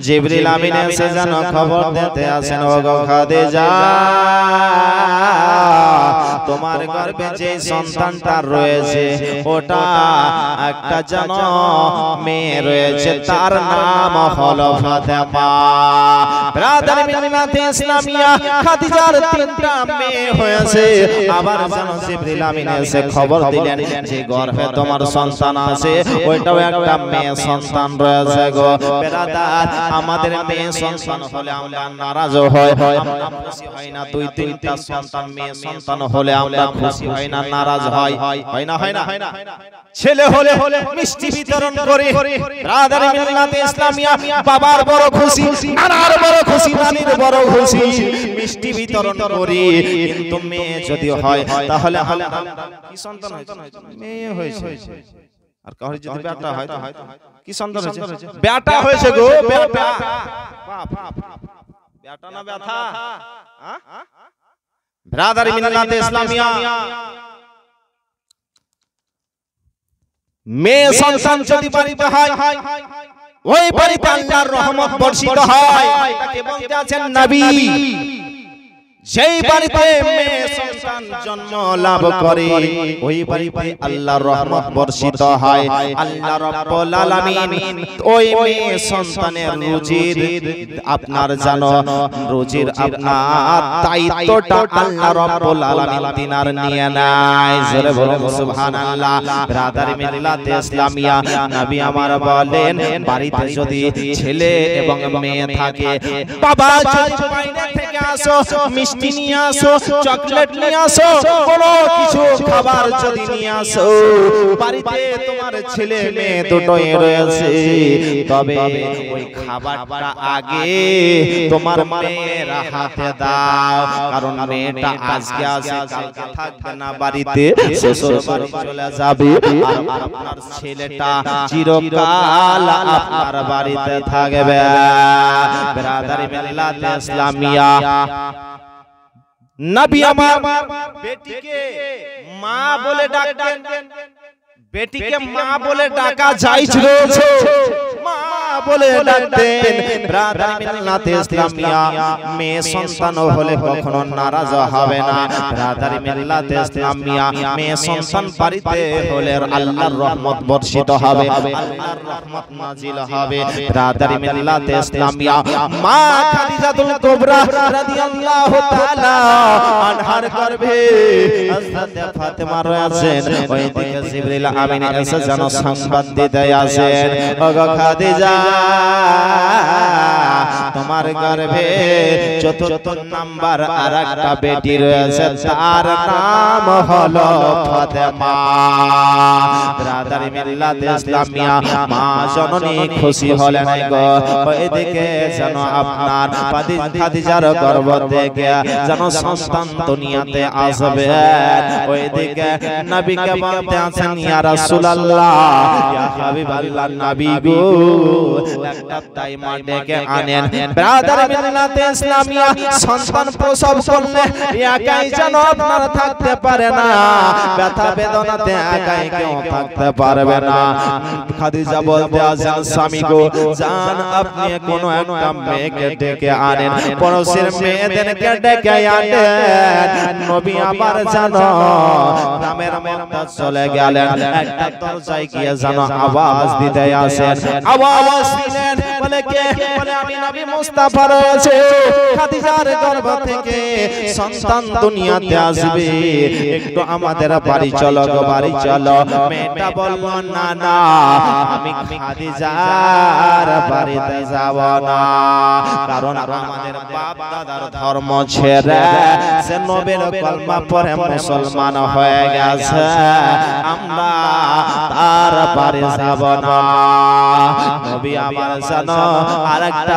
[SPEAKER 1] জিবরিল আমিন এসে যেন খবর দিতে আসেন, ওগো খাদিজা, তোমার গর্ভে যে সন্তানটা রয়েছে ওটা একটা যেন মেয়ে রয়েছে, তার নাম হলো ফাতেমা। ব্রাদার মিল্লাতে ইসলামিয়া, খাদিজার 3টা মেয়ে হয়েছে। আবার যেন জিবরিল আমিন এসে খবর দিলেন যে গর্ভে তোমার সন্তান আছে, ওইটাও একটা মেয়ে সন্তান রয়েছে গো। ব্রাদার, আমাদের মেয়ে সন্তান হলে আমরা নারাজ হই, আমরা খুশি হই না। 2-3টা সন্তান মেয়ে সন্তান হলে আমরা খুশি হই না, নারাজ হই, হয় না? ছেলে হলে মিষ্টি বিতরণ করে। ব্রাদার মিল্লাতে ইসলামিয়া, বাবার বড় খুশি, নানার বড় খুশি, নানির বড় খুশি, মিষ্টি বিতরণ করি। কিন্তু মেয়ে যদি হয় তাহলে কি সন্তান হয়েছে? মেয়ে হয়েছে। আর কারোর যদি বেটা হয় তো কি সন্তান হয়েছে? বেটা হয়েছে গো, বেটা। বেটা না ব্যথা? ব্রাদার মিল্লাতে ইসলামিয়া, মেয়ে সন্তান যদি বাড়িতে হয়, ওই বাড়িতে আল্লাহর রহমত বর্ষিত হয়। এটাকে বলতে আছেন নবী। যেই বাড়িতে মেয়ে সন্তান জন্ম লাভ করে, ওই বাড়িতে আল্লাহর রহমত বর্ষিত হয়। আল্লাহ রাব্বুল আলামিন ওই মেয়ে সন্তানের রুজির আপনার জানো, রুজির আপনার দায়িত্বটা আল্লাহ রাব্বুল আলামিন তিনার নিয়ে নেয়। জোরে বলুন সুবহানাল্লাহ। ব্রাদার মিল্লাতে ইসলামিয়া, নবী আমার বলেন, বাড়িতে যদি ছেলে এবং মেয়ে থাকে, বাবা যদি বাইরে থেকে আসো, মিষ্টি নিয়ে আসো, চকলেট নিয়ে নিয়ে আসো, কোনো কিছু খাবার যদি নিয়ে আসো, বাড়িতে তোমার ছেলে মেয়ে দুটোই রয়েছে, তবে ওই খাবারটা আগে তোমার মেয়ের হাতে দাও, কারণ মেয়েটা আজকে আসে কালকে থাকবে না বাড়িতে, শ্বশুর বাড়ি চলে যাবে, আর আপনার ছেলেটা চিরকাল আপনার বাড়িতে থাকবে। বিরাদারি মিল্লাত ইসলামিয়া, নবী আমার বেটিকে মা বলে ডাকতেন, বেটিকে মা বলে ডাকা জায়েজ রয়েছে, মা বলে ডাকতেন। বিরাদারি মিল্লাত ইসলামিয়া, মেয়ে সন্তান হলে কখনো নারাজ হবে না। বিরাদারি মিল্লাত ইসলামিয়া, মেয়ে সন্তান বাড়িতে হলে আল্লাহর রহমত বর্ষিত হবে, আল্লাহর রহমত নাজিল হবে। বিরাদারি মিল্লাত ইসলামিয়া, মা খাদিজাতুল কুবরা রাদিয়াল্লাহু তাআলা আনহার গর্ভে হযরত ফাতেমা রয়েছেন, ওইদিকে জিবরিল আমিন এসে যেন সংবাদ দিতে আসেন, ওগো খাদিজা, তোমার গর্ভে চতুর্থ নাম্বার আরেকটা বেটি রয়েছে, তার নাম হলো ফাতেমা। বিরাদারি মিল্লাত ইসলামিয়া, মা জননী খুশি হলেন গো, ওইদিকে যেন আপনার খাদিজার গর্ভ থেকে যেন সন্তান দুনিয়াতে আসবে, ওইদিকে নবীকে বলতে আছেন, ইয়া রাসূলুল্লাহ, ইয়া হাবিবাল্লাহ, নবী গো, একটা তাইমা ডেকে আনেন। বিরাদারি মিল্লাত ইসলামিয়া, সন্তান প্রসব করলে একাই যেন আপনার থাকতে পারে না, ব্যথা বেদনাতে একাই কেউ থাকতে পারবে না। খাদিজা বলতে আছেন, স্বামী গো, জান আপনি কোনো একটা মেয়েকে ডেকে আনেন, পড়োশির মেয়েদেরকে ডেকে আনেন। নবী আবার জানো গ্রামের মধ্যে চলে গেলেন, একটা দরজায় গিয়ে জানো আওয়াজ দিতে আসেন, আওয়াজ দিলেন, বলে কে? বলে আমি নবী মুস্তাফা রয়েছে, খাদিজার গর্ভ থেকে সন্তান দুনিয়াতে আসবে, একটু আমাদের বাড়ি চলো গো, বাড়ি চলো। মেয়েটা বলল, না না, আমি খাদিজার বাড়িতে যাব না, কারণ আমাদের বাপ দাদার ধর্ম ছেড়ে সে নবীর কলমা পড়ে মুসলমান হয়ে গেছে, আমরা তার বাড়ি যাব না। নবী আমার জানো আরেকটা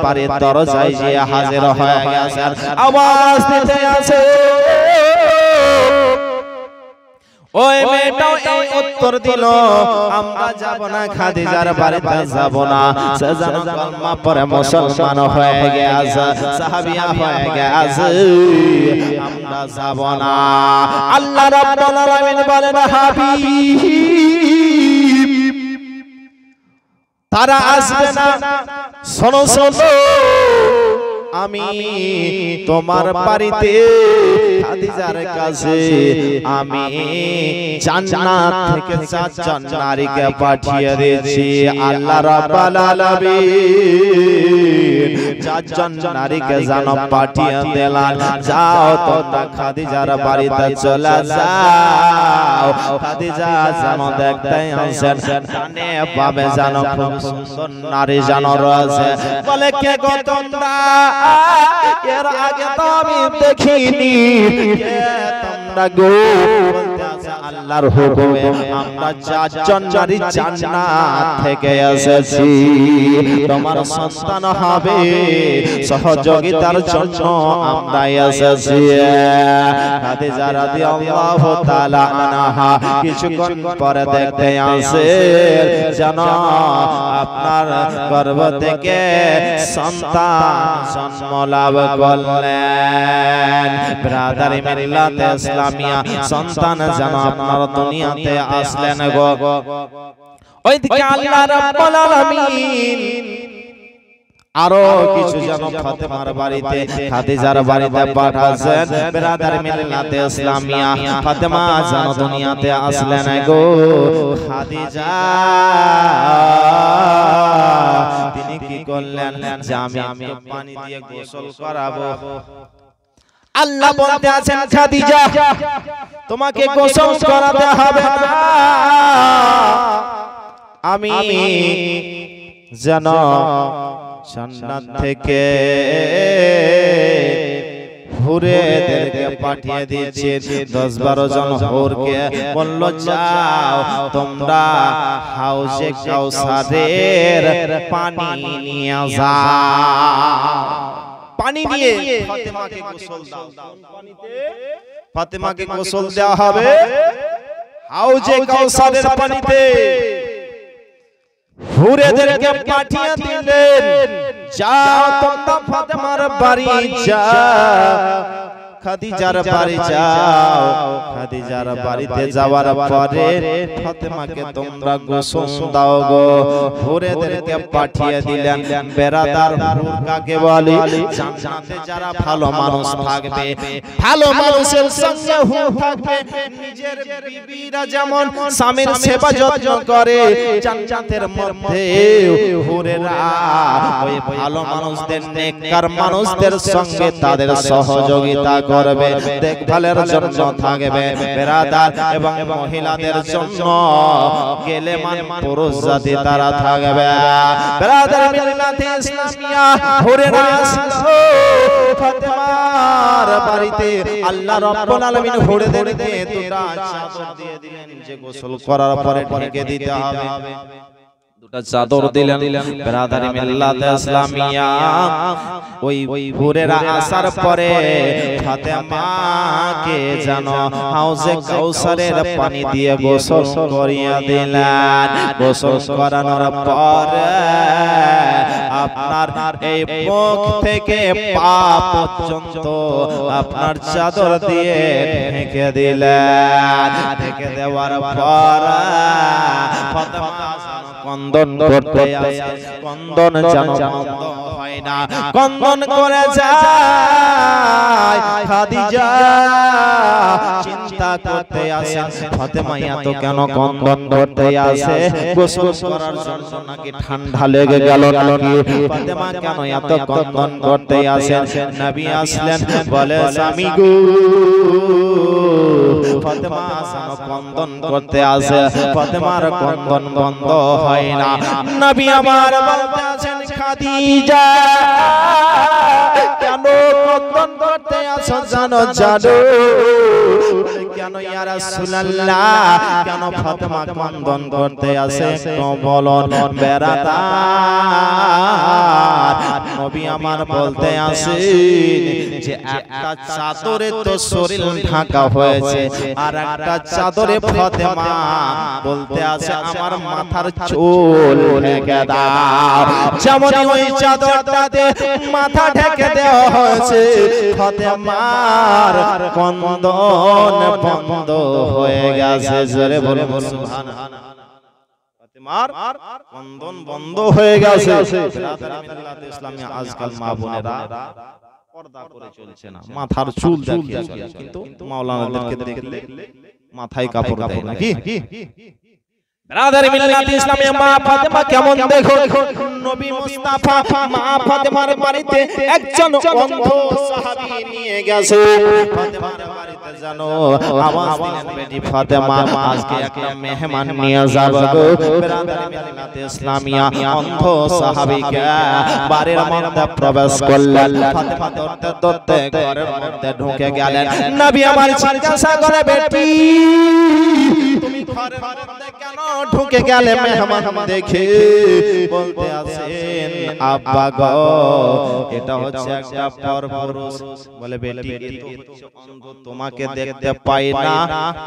[SPEAKER 1] বাড়ির দরজায় গিয়ে হাজির হয়ে গেছেন, আওয়াজ দিতে আছে, ওই মেয়েটাও এই উত্তর দিল, আমরা যাব না, খাদিজার বাড়িতে যাব না, সে যেন কলমা পড়ে মুসলমান হয়ে গেছে, সাহাবিয়া হয়ে গেছে, আমরা যাব না। আল্লাহ রাব্বুল আলামিন বলেন, হাবিব, তারা আসবে না, শোনো শোনো, আমি তোমার বাড়িতে খাদিজার কাছে আমি জান্নাত থেকে চারজন নারীকে পাঠিয়ে দিয়েছি। আল্লাহ রাব্বুল আলামিন চারজন নারীকে জানো পাঠিয়ে দিলেন, যাও তোমরা খাদিজার বাড়িতে চলে যাও। খাদিজা জানো দেখতে আসেন, ডানে বামে জানো খুব সুন্দর নারী জানো রয়েছে, বলে কে গো তোমরা? এর আগে তো আমি দেখিনি, তোমরা গো? বলতে আছে, আল্লাহর হুকুমে আমরা চারজন নারী জান্নাত থেকে এসেছি, তোমার সন্তান হবে, সহযোগিতার জন্য আমরা এসেছি। খাদিজা রাদিয়াল্লাহু তাআলা আনহা কিছুক্ষণ পরে দেখতে আসে যেন আপনার গর্ভ থেকে সন্তান জন্ম লাভ করলেন। বিরাদারি মিল্লাত ইসলামিয়া, সন্তান যেন আপনার দুনিয়াতে আসলেন গো। ওইদিকে আল্লাহ রাব্বুল আলামিন আরো কিছু যেন ফাতেমার বাড়িতে খাদিজার বাড়িতে পাঠাছেন। বিরাদারি মিল্লাত ইসলামিয়া, ফাতেমা যেন দুনিয়াতে আসলেন গো। খাদিজা তিনি কি করলেন, যে আমি পানি দিয়ে গোসল করাবো। আল্লাহ বলতে আছেন, খাদিজা তোমাকে গোসল করাতে হবে না, আমি যেন জান্নাত থেকে হুরেদেরকে পাঠিয়ে দিয়েছে 10-12 জন হুরকে বলল যাও তোমরা হাউজে কাউসারের পানি নিয়ে যাও পানি নিয়ে ফাতেমাকে গোসল দাও ফাতেমাকে গোসল দেওয়া হবে হাউজে কাউসারের পানিতে হুরেদেরকে পাঠিয়ে দিলেন যাও তোমরা ফাতেমার বাড়ি যাও খাদিজার বাড়ি যাও খাদিজার বাড়িতে যাওয়ার পরে ফাতেমাকে তোমরা গোসল দাও গো হুরেদেরকে পাঠিয়ে দিলেন বেরাদার হুর কাকে বলে জান্নাতে যারা ভালো মানুষ থাকবে ভালো মানুষের সঙ্গে হুর থাকবে নিজের বিবিরা যেমন স্বামীর সেবা যত্ন করে জান্নাতের মধ্যে হুরেরা ওই ভালো মানুষদের নেককার মানুষদের সঙ্গে তাদের সহযোগিতা করবে দেখভালের জন্য থাকবে বেরাদার এবং মহিলাদের জন্য গেলে মান পুরুষ জাতি তারা থাকবে বেরাদার মিল্লাতে ইসলামিয়া হুরেরা ফাতেমার বাড়িতে আল্লাহ রাব্বুল আলামিন হুরেদেরকে দুটা চাদর দিয়ে দিলেন যে গোসল করার পরে ঢেকে দিতে হবে দুটা চাদর দিলেন ব্রাদারি মিল্লাতে ইসলামিয়া ওই হুরেরা আসার পরে ফাতেমাকে জানো হাউজে কাউসারের পানি দিয়ে গোসল করিয়ে দিলেন গোসল করানোর পরে আপনার এই মুখ থেকে পা পর্যন্ত আপনার চাদর দিয়ে ঢেকে দিলেন ঢেকে দেওয়ার পর ফাতেমা কন্দন করতে আসে কন্দন যেন বন্ধ হয় না কন্দন করে যায় খাদিজা চিন্তা করতে আসে ফাতেমা এত কেন কন্দন করতে আসে গোসল করার জন্য নাকি ঠান্ডা লেগে গেল নাকি ফাতেমা কেন এত কন্দন করতে আসে নবী আসলেন বলে স্বামী গো ফাতেমা কন্দন করতে আসে ফাতেমার কন্দন বন্ধ হয় না নবী আমার বলতে আছেন খাদিজা কেন কন্দন করতে আসো জানো জানো কেন ইয়া রাসূলুল্লাহ কেন ফাতেমা কন্দন করতে আসে একটু বলুন বেরাদার নবী আমার বলতে আসেন যে একটা চাদরে তো শরীর ঢাকা হয়েছে আর একটা চাদরে ফাতেমা বলতে আছে আমার মাথার চুল ঢেকে দাও যেমন ওই চাদরটাতে মাথা ঢেকে দেওয়া হয়েছে ফাতেমার কন্দন বন্ধ হয়ে গেছে জোরে বলুন সুবহানাল্লাহ ফাতেমার কন্দন বন্ধ হয়ে গেছে মিল্লাতে ইসলামিয়া আজকাল মা বোনেরা পর্দা করে চলছে না মাথার চুল দেখিয়ে চলে কিন্তু মাওলানাদেরকে দেখলে মাথায় কাপড় দেয় নাকি ব্রাদার মিল্লাতে ইসলামিয়া মা ফাতেমা কেমন দেখো নবী মুস্তাফা মা ফাতেমার বাড়িতে একজন অন্ধ সাহাবী নিয়ে গেছে ফাতেমার বাড়িতে জানো আওয়াজ দিলেন বেটি ফাতেমা আজকে একটা মেহমান নিয়ে যাব গো ব্রাদার মিল্লাতে ইসলামিয়া অন্ধ সাহাবীকে বাড়ির মধ্যে প্রবেশ করলেন ফাতেমা দৌড়তে দৌড়তে ঘরের মধ্যে ঢুকে গেলেন নবী আমার জিজ্ঞাসা করে বেটি তুমি ঘরের মধ্যে কেন ঢুকে গেলে মেহমান দেখে বলতে আছেন আব্বা গো এটা হচ্ছে একটা পরপুরুষ বলে বেটি এত হচ্ছে অন্ধ তোমাকে দেখতে পাই না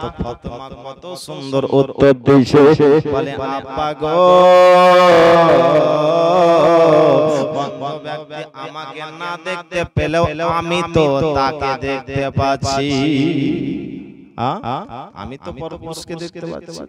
[SPEAKER 1] তো ফাতেমা কত সুন্দর উত্তর দিয়েছে বলে আব্বা গো অন্ধ ব্যক্তি আমাকে না দেখতে পেলেও আমি তো তাকে দেখতে পাচ্ছি আমি তো পরপুরুষকে দেখতে পাচ্ছি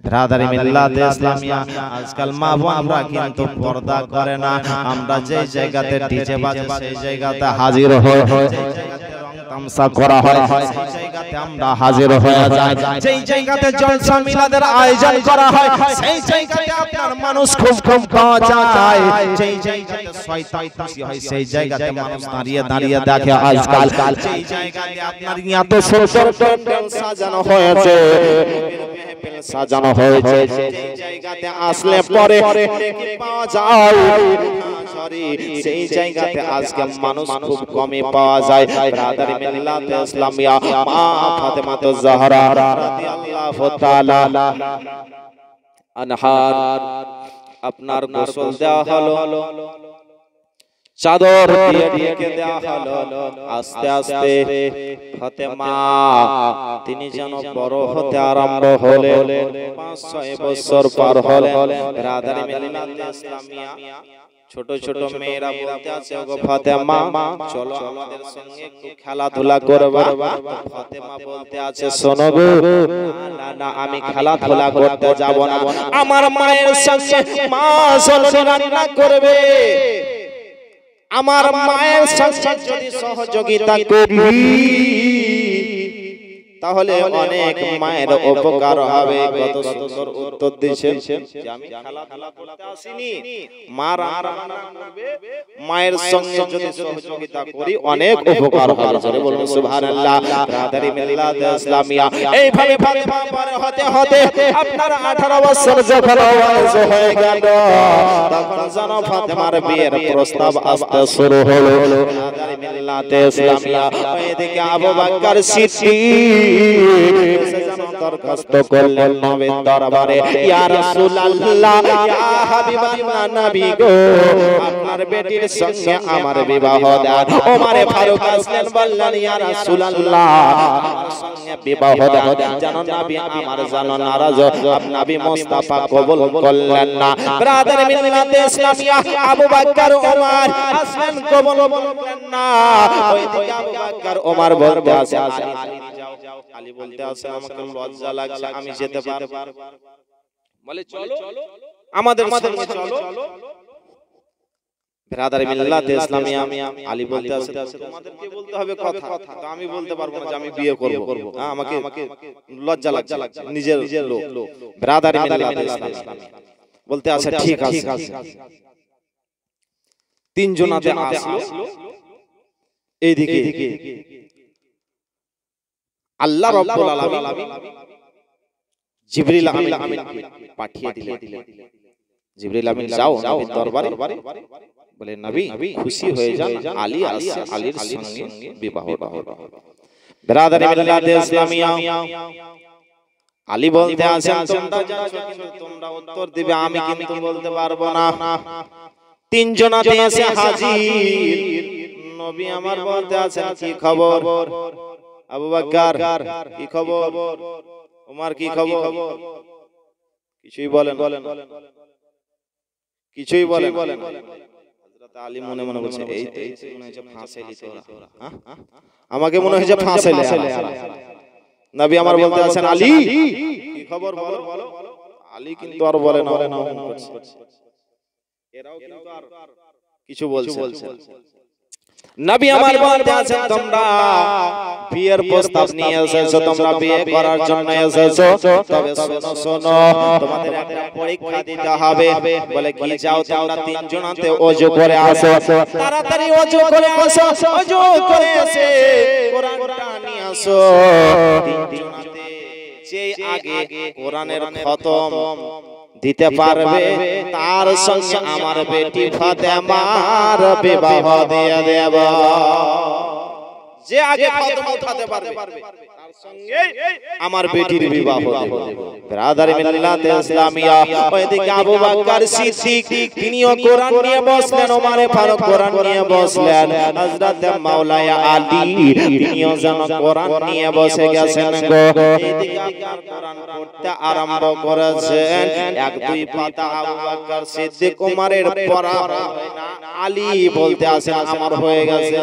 [SPEAKER 1] ব্রাদারি মিল্লাতে ইসলামিয়া আজকাল মা বোনরা কিন্তু পর্দা করে না আমরা যে জায়গাতে ডিজে বাজে সেই জায়গাতে হাজির হই যেই জায়গাতে রং তামসা করা হয় সেই জায়গাতে আমরা হাজির হয়ে যাই যেই জায়গাতে জলসা মিলাদের আয়োজন করা হয় সেই জায়গাতে আপনার মানুষ খুব কম পাওয়া যায় যেই জায়গাতে শয়তান খুশি হয় সেই জায়গাতে মানুষ দাঁড়িয়ে দাঁড়িয়ে দেখে আজকাল যেই জায়গাতে আপনার এত সুন্দর প্যান্ডেল সাজানো হয়েছে সাজানো হয়েছে সেই জায়গাতে আসলে পরে পাওয়া যায় সরি সেই জায়গাতে আজকে মানুষ খুব কমই পাওয়া যায় ব্রাদার মিল্লাতে ইসলামিয়া মা ফাতেমা জাহরা রাদিয়াল্লাহু তাআলা আনহার আপনার গোসল দেওয়া হলো চাদর দিয়ে ঢেকে দেওয়া হলো আস্তে আস্তে ফাতেমা তিনি যেন বড় হতে আরম্ভ হলেন 5-6 বছর পার হলেন ব্রাদার মিল্লাতে ইসলামিয়া ছোট ছোট মেয়েরা বলতে আছে ওগো ফাতেমা চলো আমাদের সঙ্গে একটু খেলাধুলা করবা ফাতেমা বলতে আছে শোনো গো না না আমি খেলাধুলা করতে যাব না আমার মায়ের সঙ্গে মা চলো রান্না করবে আমার মায়ের সঙ্গে যদি সহযোগিতা করি তাহলে অনেক মায়ের উপকার হবে কত সুন্দর উত্তর দিয়েছেন যে আমি খেলাধুলা করতে আসিনি মা রান্না করবে মায়ের সঙ্গে যদি সহযোগিতা করি অনেক উপকার হবে জোরে বলুন সুবহানাল্লাহ ব্রাদারি মিল্লাতে ইসলামিয়া এইভাবে ফাতেমা পরে হতে হতে আপনার 18 বছর যখন বয়স হয়ে গেল তখন যেন ফাতেমার বিয়ের প্রস্তাব আসতে শুরু হলো ব্রাদারি মিল্লাতে ইসলামিয়া এদিকে আবু বকর সিদ্দিক দরখাস্ত করলেন নবীর দরবারে ইয়া রাসূলুল্লাহ ইয়া হাবিবাল্লাহ নবী গো আপনার বেটির সঙ্গে আমার বিবাহ দান ওমর ফারুক আসলেন বললেন ইয়া রাসূলুল্লাহ আমার সঙ্গে বিবাহ দান জানো নবী আমার জানো নারাজ নবী মুস্তাফা কবুল করলেন না ব্রাদার মিল্লাতে ইসলামিয়া আবু বকর ওমর আসলেন কবুল করলেন না ওইদিকে আবু বকর ওমর বলতে আছে আলী বলতে আছে আমাকে লজ্জা লাগছে আমি যেতে পারবো বলে চলো আমাদের সঙ্গে চলো ব্রাদার মিল্লাতে ইসলামিয়া আলী বলতে আছে তোমাদেরকে বলতে হবে কথা তো আমি বলতে পারবো না যে আমি বিয়ে করব হ্যাঁ আমাকে লজ্জা লাগছে নিজের লোক ব্রাদার মিল্লাতে ইসলামিয়া বলতে আছে ঠিক আছে তিনজনাতে আসলো এইদিকে আল্লাহ রাব্বুল আলামিন জিবরিল আমিন পাঠিয়ে দিলেন জিবরিল আমিন যাও নবীর দরবারে বলে নবী খুশি হয়ে যান আলী আসছে আলীর সঙ্গে বিবাহ হবে ব্রাদার মিল্লাতে ইসলামিয়া আলী বলতে আছেন তোমরা জানো কিন্তু তোমরা উত্তর দিবে আমি কিন্তু বলতে পারবো না তিনজনাতে এসে হাজির নবী আমার বলতে আছেন কি খবর আবু বকর কি খবর ওমর কি খবর কিছুই বলেন হযরত আলী মনে মনে বলছে এই তো মনে হচ্ছে ফাঁসাইলি তোরা আমাকে মনে হচ্ছে ফাঁসাইলে নবী আমার বলতে আছেন আলী কি খবর বলো আলী কিন্তু আর বলে না এরাও কিন্তু আর কিছু বলছে নবী আমার বলতে আছেন তোমরা বিয়ের প্রস্তাব নিয়ে এসেছো তোমরা বিয়ে করার জন্য এসেছো তবে শোনো শোনো তোমাদের একটা পরীক্ষা দিতে হবে বলে কি যাও তোমরা তিনজনাতে ওযু করে আসো তাড়াতাড়ি ওযু করে আসো ওযু করে এসে কোরআনটা নিয়ে আসো তিনজনাতে যে আগে কোরআনের খতম দিতে পারবে তার সঙ্গে আমার বেটি ফাতেমার বিবাহ দিয়ে দেব যে আগে খতম উঠাতে পারবে তার সঙ্গে আমার বেটির বিবাহ দেব ব্রাদার মিল্লাতে ইসলামিয়া ওইদিকে আবু বকর সিদ্দিক তিনিও কোরআন নিয়ে বসলেন ওমর ফারুক কোরআন নিয়ে বসলেন হযরত মাওলানা আলী তিনিও যেন কোরআন নিয়ে বসে গেছেন গো এইদিকে আপনার কোরআন পড়তে আরম্ভ করেছেন এক দুই পাতা আবু বকর সিদ্দিক ওমরের পড়া হয় না আলী বলতে আছেন আমার হয়ে গেছে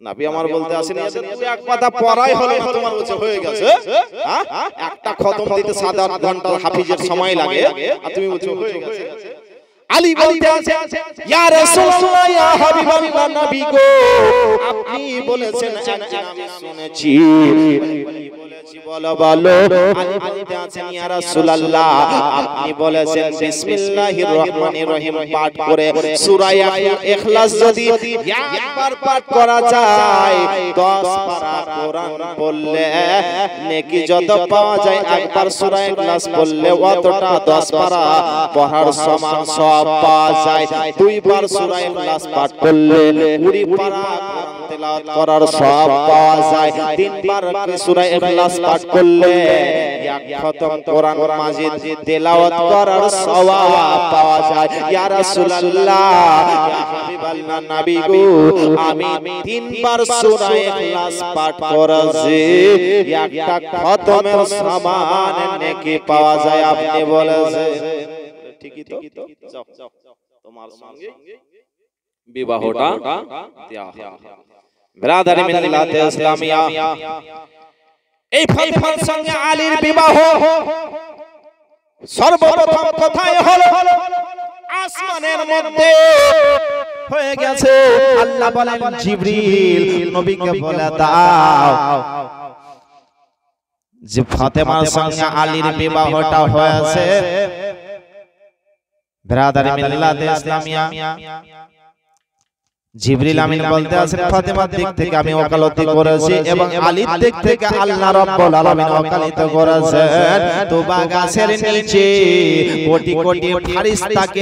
[SPEAKER 1] নবী আমার বলতে আসেন তুই এক পাতা পড়াই হলো তোমার কাছে হয়ে গেছে একটা খতম দিতে 7-8 ঘন্টা হাফিজের সময় লাগে আর তুমি বলছো হয়ে গেছে আলী বলতে আছেন ইয়া রাসূলুল্লাহ ইয়া হাবিবাল্লাহ নবী গো আপনি বলেছেন আমি শুনেছি বলেছি বলো বলো আলী বলতে আছেন ইয়া রাসূলুল্লাহ আপনি বলেছেন বিসমিল্লাহির রহমানির রহিম পাঠ করে সূরা ইখলাস যদি একবার পাঠ করা যায় 10 পারা কোরআন পড়লে নেকি যত পাওয়া যায় একবার সূরা ইখলাস পড়লে অতটা 10 পারা পড়ার সমান সওয়াব পাওয়া যায় দুইবার সূরা ইখলাস পাঠ করলে 20 পারা কোরআন তেলাওয়াত করার সওয়াব পাওয়া যায় তিনবার সূরা ইখলাস পাঠ করলে এক খতম কোরআন মাজিদ তেলাওয়াত করার সওয়াব পাওয়া যায় ইয়া রাসূলুল্লাহ ইয়া হাবিবাল্লাহ নবী গো আমি তিনবার সূরা ইখলাস পাঠ করেছি একটা খতমের সমান নেকি পাওয়া যায় আপনি বলেছেন ঠিকই তো যাও তোমার সঙ্গে বিবাহটা দেয়া হবে ব্রাদার মিল্লাতে ইসলামিয়া এই ফাতিমার সঙ্গে আলীর বিবাহ সর্বপ্রথম কোথায় হলো আসমানের মধ্যে হয়ে গেছে আল্লাহ বলেন জিবরিল নবীকে বলে দাও যে ফাতিমার সঙ্গে আলীর বিবাহটা হয়েছে ব্রাদার মিল্লাতে ইসলামিয়া জিবরিল আমিন বলতে আছেন ফাতিমার দিক থেকে আমি ওকালতি করেছি এবং আলীর দিক থেকে আল্লাহ রাব্বুল আলামিন ওকালতি করেছেন তুবা গাছের নিচে কোটি কোটি ফেরেশতাকে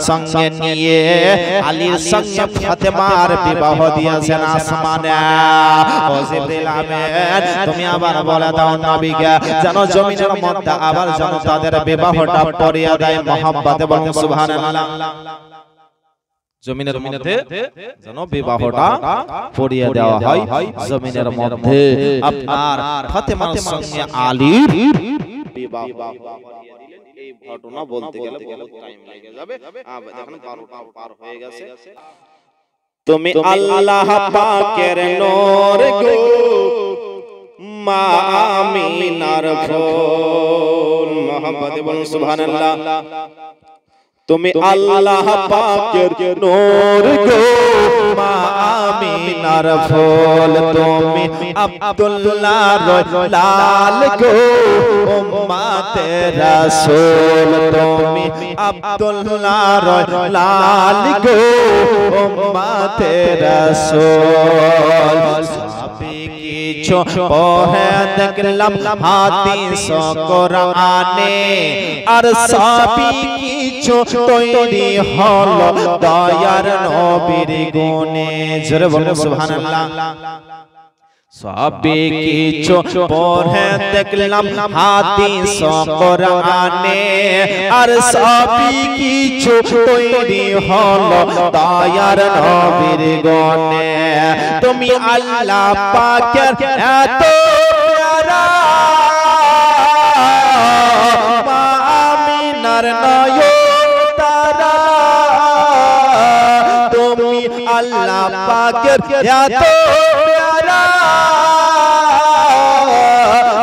[SPEAKER 1] সঙ্গে নিয়ে আলীর সঙ্গে ফাতিমার বিবাহ দিয়েছেন আসমানে ও জিবরিল আমিন তুমি আবার বলে দাও নবীকে যেন জমিনের মধ্যে আবার যেন তাদের বিবাহটা পড়িয়ে দেয় মহব্বত এবং সুবহানাল্লাহ জমিনের মধ্যে যেন বিবাহটা পড়িয়ে দেওয়া হয় জমিনের মধ্যে আপনার ফাতিমার সঙ্গে আলীর বিবাহ এই ঘটনা বলতে গেলে বহুত টাইম লেগে যাবে দেখুন 12টা পার হয়ে গেছে তুমি আল্লাহ পাকের নূর গো মা আমিনার ফুল মুহাম্মদ বলুন সুবহানাল্লাহ তুমি আল্লাহ পাকের নূর গো মা আমিনার ফুল তুমি আব্দুল্লাহর লাল গো উম্মতে রাসূল তুমি আব্দুল্লাহর লাল গো উম্মতে রাসূল কিছু পড়ে দেখলাম হাদিস কোরআনে আর সবই কিছু তৈরি হলো দয়ার নবীর গুণে জোরে বলুন সুবহানাল্লাহ সবই কিছু পড়ে দেখলাম হাদিস কোরআনে আর সবই কিছু তৈরি হলো দয়ার নবীর গুণে তুমি আল্লাহ পাকের এত প্যারা মা আমিনার নয়নতারা তুমি আল্লাহ পাকের এত প্যারা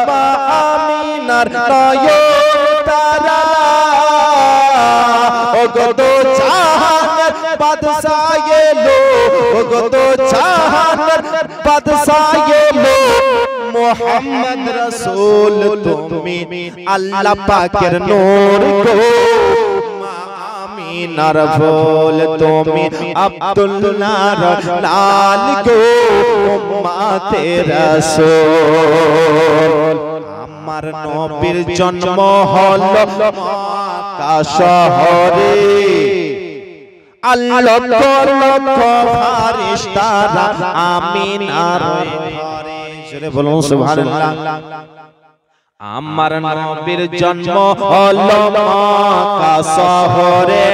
[SPEAKER 1] মা আমিনার নয়নতারা ও গো তো জাহানের বাদশা এলো ও গো তো জাহানের বাদশা এলো মুহাম্মদ রাসূল তুমি আল্লাহ পাকের নূর গো মা আমিনার ফুল তুমি আব্দুল্লাহর লাল গো উম্মতে রাসূল আমার নবীর জন্ম হলো মক্কা শহরে আল্লাহ লক্ষ লক্ষ ফেরেশতারা আমিনার ঘরে জোরে বলুন সুবহানাল্লাহ আমার নবীর জন্ম হলো মক্কা শহরে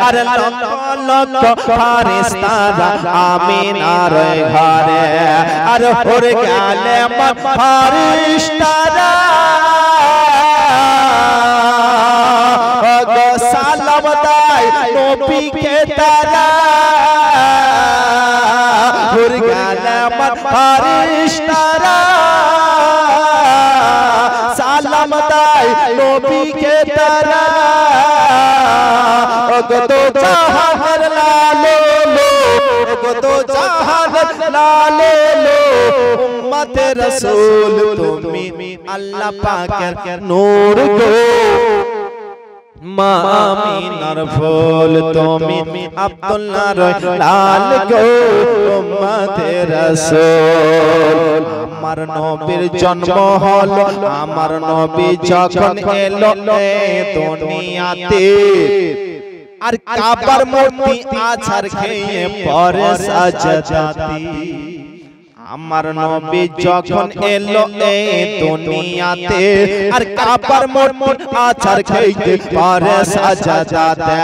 [SPEAKER 1] আর লক্ষ লক্ষ ফেরেশতারা আমিনার ঘরে আর হরে গেলে ফেরেশতারা গো সালাম দেয় নবীকে তারা হরে গেলে ফেরেশতারা সালাম দেয় নবীকে তারা ও গো তো জাহানের লালো লো ও গো তো জাহানের লালো লো উম্মতে রাসূল তুমি আল্লাহ পাকের নূর গো মা আমিনার ফুল তুমি আব্দুল্লাহর লাল গো উম্মতে রাসূল আমার নবীর জন্ম হলো আমার নবী যখন এলো এই দুনিয়াতে আর কাবার মূর্তি আছাড় খেয়ে পরে সাজদাতে আমার নবী যখন এলো এই দুনিয়াতে আর কাবার মূর্তি আছাড় খেয়ে পরে সাজদাতে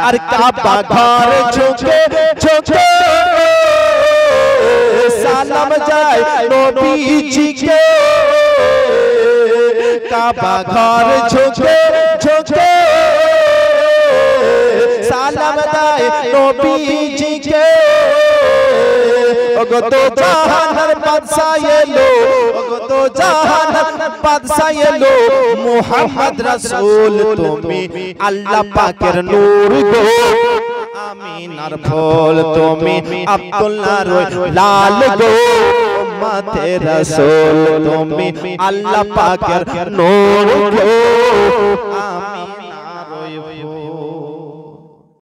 [SPEAKER 1] আর কাবা ঘর ঝুঁকে ঝুঁকে সালাম যায় নবীজিকে কাবা ঘর ঝুঁকে ঝুঁকে সালাম দেয় নবীজিকে ওগো তো জাহানের বাদশা এলো ওগো তো জাহানের বাদশা এলো মুহাম্মদ রাসূল তুমি আল্লাহ পাকের নূর গো আমিনার ফুল তুমি আব্দুল্লাহর লাল গো উম্মতে রাসূল তুমি আল্লাহ পাকের নূর গো আমিন